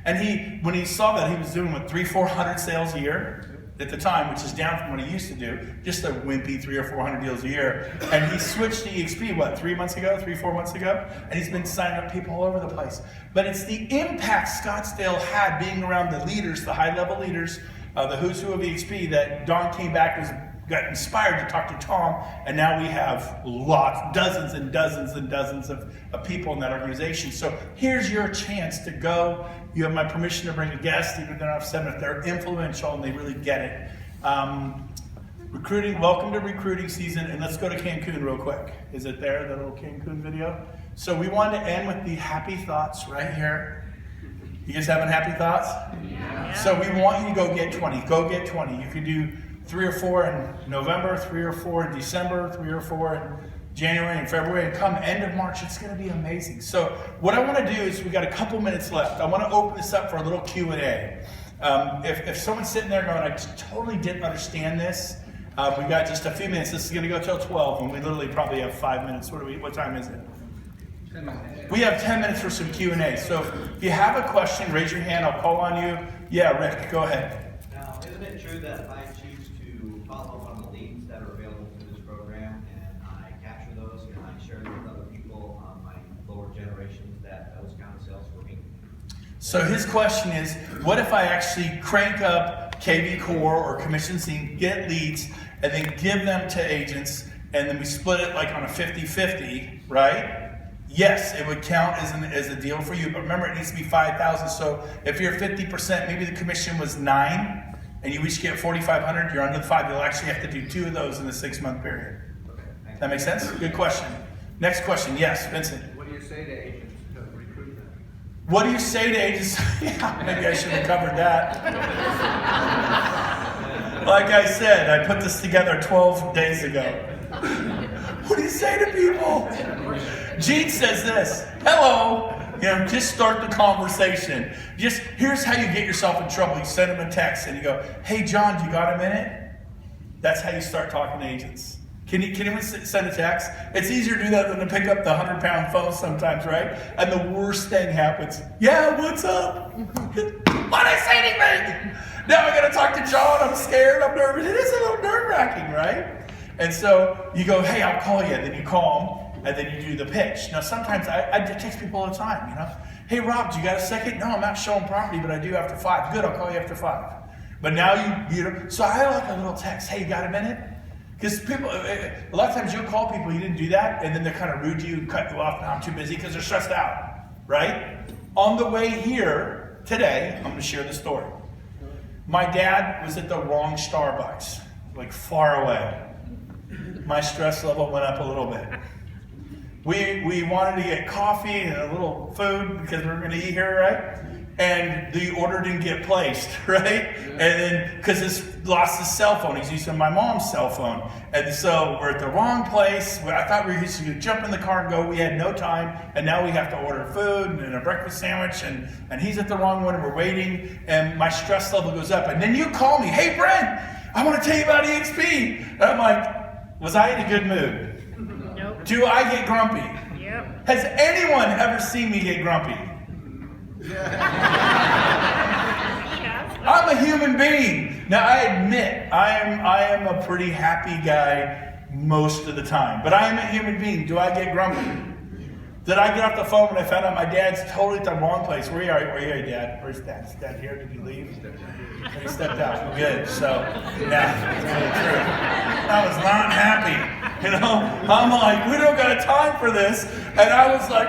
S1: And when he saw that, he was doing 300-400 sales a year at the time, which is down from what he used to do, just a wimpy 300 or 400 deals a year. And he switched to EXP, 4 months ago? And he's been signing up people all over the place. But it's the impact Scottsdale had being around the leaders, the high-level leaders, the who's who of EXP, that Don came back, got inspired to talk to Tom, and now we have dozens and dozens and dozens of people in that organization. So here's your chance to go. You have my permission to bring a guest, even if they're not 7, if they're influential and they really get it. Recruiting, welcome to recruiting season, and let's go to Cancun real quick. Is it there, the little Cancun video? So we wanted to end with the happy thoughts right here. You guys having happy thoughts? Yeah. So we want you to go get 20. Go get 20. You can do 3 or 4 in November, 3 or 4 in December, 3 or 4 in January and February, and come end of March, it's going to be amazing. So what I want to do is, we got a couple minutes left. I want to open this up for a little Q&A. If someone's sitting there going, I totally didn't understand this, we got just a few minutes. This is going to go till 12, and we literally probably have 5 minutes. What time is it?
S2: 10 minutes.
S1: We have 10 minutes for some Q&A. So if you have a question, raise your hand. I'll call on you. Yeah, Rick, go ahead.
S10: Now, isn't it true that if I choose to follow up on the leads that are available through this program, and I capture those and I share them with other people on my lower generations, that those count as sales for me?
S1: So his question is, what if I actually crank up KV Core or Commission Scene, get leads, and then give them to agents, and then we split it like on a 50-50, right? Yes, it would count as a deal for you, but remember, it needs to be 5,000. So if you're 50%, maybe the commission was 9, and you each get 4,500, you're under the 5. You'll actually have to do 2 of those in the 6-month period. That makes sense? Good question. Next question. Yes, Vincent.
S2: What do you say to agents to recruit them?
S1: What do you say to agents? Yeah, maybe I should have covered that. Like I said, I put this together 12 days ago. What do you say to people? Gene says this, hello. Just start the conversation. Here's how you get yourself in trouble. You send them a text and you go, hey John, do you got a minute? That's how you start talking to agents. Can anyone send a text? It's easier to do that than to pick up the 100-pound phone sometimes, right? And the worst thing happens. Yeah, what's up? Why'd I say anything? Now I gotta talk to John. I'm scared. I'm nervous. It is a little nerve-wracking, right? And so you go, hey, I'll call you. Then you call them, and then you do the pitch. Now sometimes I text people all the time, Hey Rob, do you got a second? No, I'm not showing property, but I do after 5. Good, I'll call you after 5. But now so I like a little text. Hey, you got a minute? Because people, a lot of times you'll call people, you didn't do that, and then they're kind of rude to you and cut you off, and I'm too busy because they're stressed out, right? On the way here today, I'm going to share the story. My dad was at the wrong Starbucks, like far away. My stress level went up a little bit. We wanted to get coffee and a little food because we were going to eat here, right? and the order didn't get placed, right? And then, because he's lost his cell phone, he's using my mom's cell phone. And so we're at the wrong place. I thought we were just going to jump in the car and go. We had no time, and now we have to order food and a breakfast sandwich, and he's at the wrong one, and we're waiting, and my stress level goes up. And then you call me, hey, Brent, I want to tell you about EXP. And I'm like, was I in a good mood?
S11: Nope.
S1: Do I get grumpy?
S11: Yep.
S1: Has anyone ever seen me get grumpy? I'm a human being. Now I admit I am a pretty happy guy most of the time, but I am a human being. Do I get grumpy? Did I get off the phone when I found out my dad's totally at the wrong place? Where are you, Dad? Where's Dad? Is Dad here? Did he leave? He stepped out. Good. So, yeah, that's really true. I was not happy. You know, I'm like, we don't got time for this. And I was like,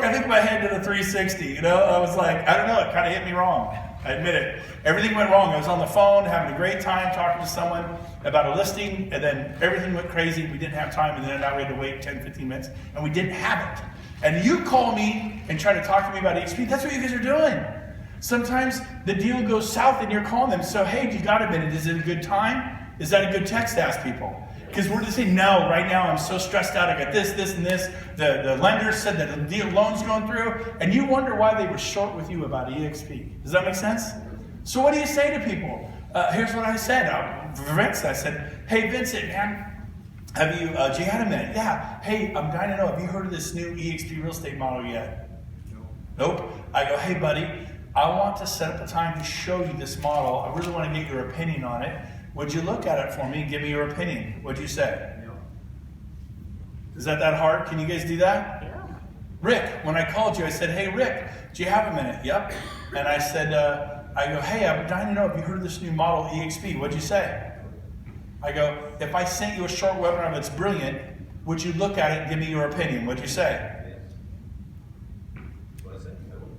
S1: I think my head did a 360. You know, I was like, I don't know. It kind of hit me wrong. I admit it. Everything went wrong. I was on the phone having a great time talking to someone about a listing, and then everything went crazy. We didn't have time, and then now we had to wait 10, 15 minutes, and we didn't have it. And you call me and try to talk to me about EXP. That's what you guys are doing. Sometimes the deal goes south, and you're calling them. So, hey, you got a minute? Is it a good time? Is that a good text to ask people? Because we're just saying, no, right now I'm so stressed out. I got this, and this. The lender said that the deal loan's going through, and you wonder why they were short with you about EXP. Does that make sense? So what do you say to people? Here's what I said. Vince, I said, hey, Vincent, man, have you, do you had a minute? Yeah. Hey, I'm dying to know, have you heard of this new EXP real estate model yet? Nope. I go, hey, buddy, I want to set up a time to show you this model. I really want to get your opinion on it. Would you look at it for me and give me your opinion? What'd you say? Is that hard? Can you guys do that? Yeah. Rick, when I called you, I said, hey, Rick, do you have a minute? Yep. And I said, I go, hey, I'm dying to know, have you heard of this new model EXP? What'd you say? I go, if I sent you a short webinar that's brilliant, would you look at it and give me your opinion? What'd you say?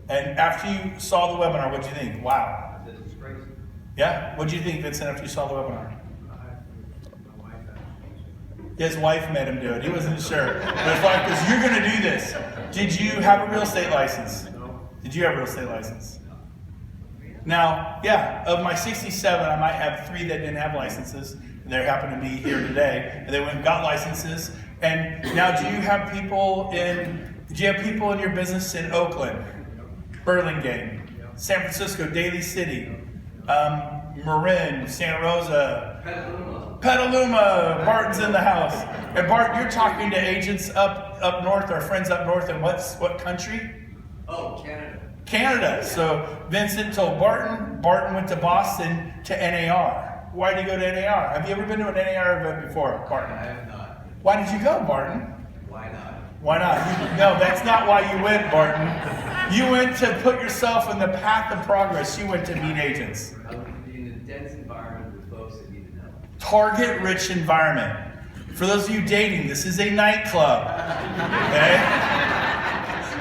S1: And after you saw the webinar, what'd you think? Wow.
S10: This is crazy.
S1: Yeah? What'd you think, Vincent, after you saw the webinar? His wife made him do it. He wasn't sure. But his wife goes, you're going to do this. Did you have a real estate license? No. Did you have a real estate license? Now, yeah, of my 67, I might have 3 that didn't have licenses. They happen to be here today. And they went and got licenses. And now, do you have people in your business in Oakland, Burlingame, San Francisco, Daly City, Marin, Santa Rosa, Petaluma, Barton's in the house. And Bart, you're talking to agents up north, our friends up north, in what country?
S10: Oh, Canada.
S1: Canada. So Vincent told Barton went to Boston to NAR. Why did he go to NAR? Have you ever been to an NAR event before, Barton?
S10: I have not.
S1: Why did you go, Barton?
S10: Why not?
S1: Why not? No, that's not why you went, Barton. You went to put yourself in the path of progress. You went to meet agents.
S10: I would be in a dense environment with folks that need to know.
S1: Target-rich environment. For those of you dating, this is a nightclub. Okay?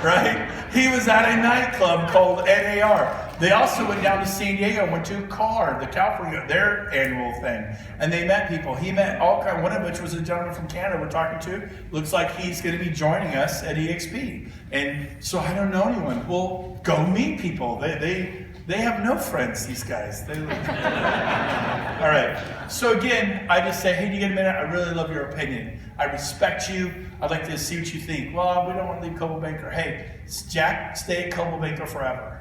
S1: Right? He was at a nightclub called NAR. They also went down to San Diego, went to CAR, the California, their annual thing. And they met people. He met all kinds, one of which was a gentleman from Canada we're talking to. Looks like he's going to be joining us at EXP. And so I don't know anyone. Well, go meet people. They have no friends, these guys. All right. So again, I just say, hey, do you get a minute? I really love your opinion. I respect you. I'd like to see what you think. Well, we don't want to leave Coldwell Banker. Hey, Jack, stay at Coldwell Banker forever.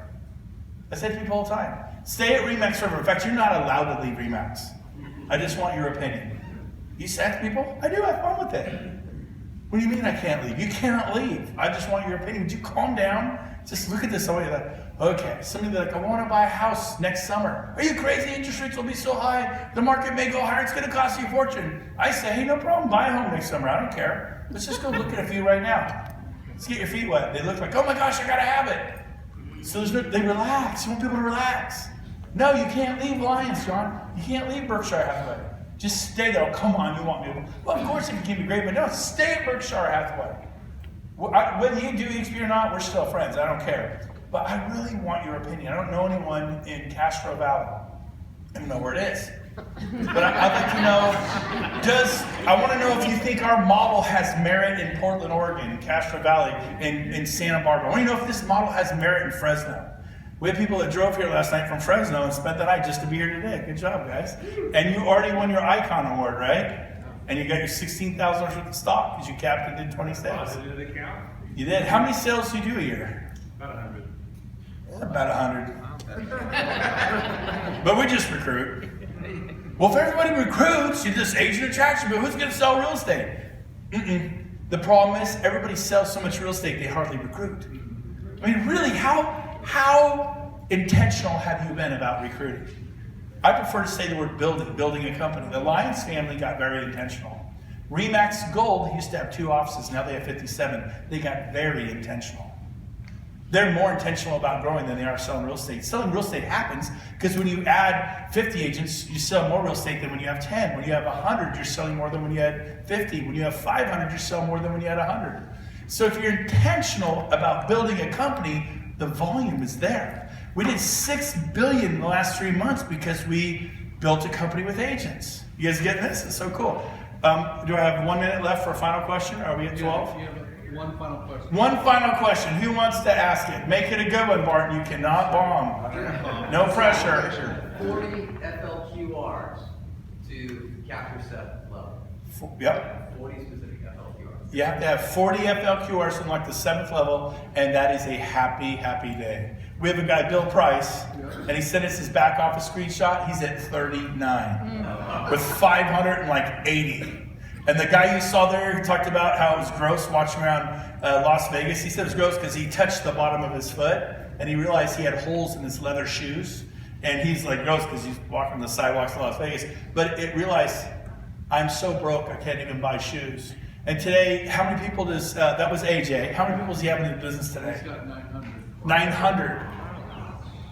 S1: I say to people all the time, stay at RE/MAX forever. In fact, you're not allowed to leave RE/MAX. I just want your opinion. You say that to people? I do have fun with it. What do you mean I can't leave? You cannot leave. I just want your opinion. Would you calm down? Just look at this. Somebody like, okay. Somebody like, I want to buy a house next summer. Are you crazy? Interest rates will be so high. The market may go higher. It's going to cost you a fortune. I say, hey, no problem. Buy a home next summer. I don't care. Let's just go look at a few right now. Let's get your feet wet. They look like, oh my gosh, I got to have it. So they relax. You want people to relax. No, you can't leave Lions, John. You can't leave Berkshire Hathaway. Just stay there. Oh, come on, you want me? Well, of course it can keep you great, but no, stay at Berkshire Hathaway. Whether you do EXP or not, we're still friends. I don't care. But I really want your opinion. I don't know anyone in Castro Valley. I don't know where it is. But I'd like to know, I want to know if you think our model has merit in Portland, Oregon, in Castro Valley, in Santa Barbara. I want to know if this model has merit in Fresno. We had people that drove here last night from Fresno and spent the night just to be here today. Good job, guys. And you already won your Icon Award, right? And you got your $16,000 worth of stock because you capped and did 20 sales.
S2: Did it count?
S1: You did. How many sales do you do a year?
S2: About 100.
S1: About 100. But we just recruit. Well, if everybody recruits, you're just agent attraction, but who's going to sell real estate? The problem is everybody sells so much real estate, they hardly recruit. I mean, really, how intentional have you been about recruiting? I prefer to say the word building a company. The Lyons family got very intentional. Remax Gold used to have 2 offices, now they have 57. They got very intentional. They're more intentional about growing than they are selling real estate. Selling real estate happens because when you add 50 agents, you sell more real estate than when you have 10. When you have 100, you're selling more than when you had 50. When you have 500, you sell more than when you had 100. So if you're intentional about building a company, the volume is there. We did $6 billion in the last 3 months because we built a company with agents. You guys getting this? It's so cool. Do I have 1 minute left for a final question? Or are we at 12?
S2: You have one final question.
S1: One final question. Who wants to ask it? Make it a good one, Barton. You cannot bomb. No pressure.
S12: 40 FLQRs to capture set level.
S1: Yep.
S12: 40 specific FLQRs.
S1: You have to have 40 FLQRs in like the 7th level, and that is a happy, happy day. We have a guy, Bill Price, and he sent us his back office screenshot. He's at 39 with 580. And the guy you saw there, he talked about how it was gross watching around Las Vegas. He said it was gross because he touched the bottom of his foot, and he realized he had holes in his leather shoes. And he's like, gross because he's walking the sidewalks of Las Vegas. But it realized, I'm so broke, I can't even buy shoes. And today, how many people does, that was AJ, how many people does he have in his business today?
S2: He's got 900.
S1: 900,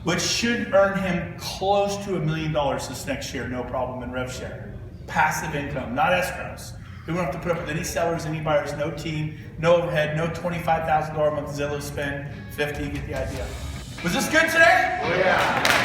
S1: which should earn him close to $1 million this next year, no problem in rev share. Passive income, not escrows. We won't have to put up with any sellers, any buyers, no team, no overhead, no $25,000 a month Zillow spend, 50, you get the idea. Was this good today?
S12: Oh yeah.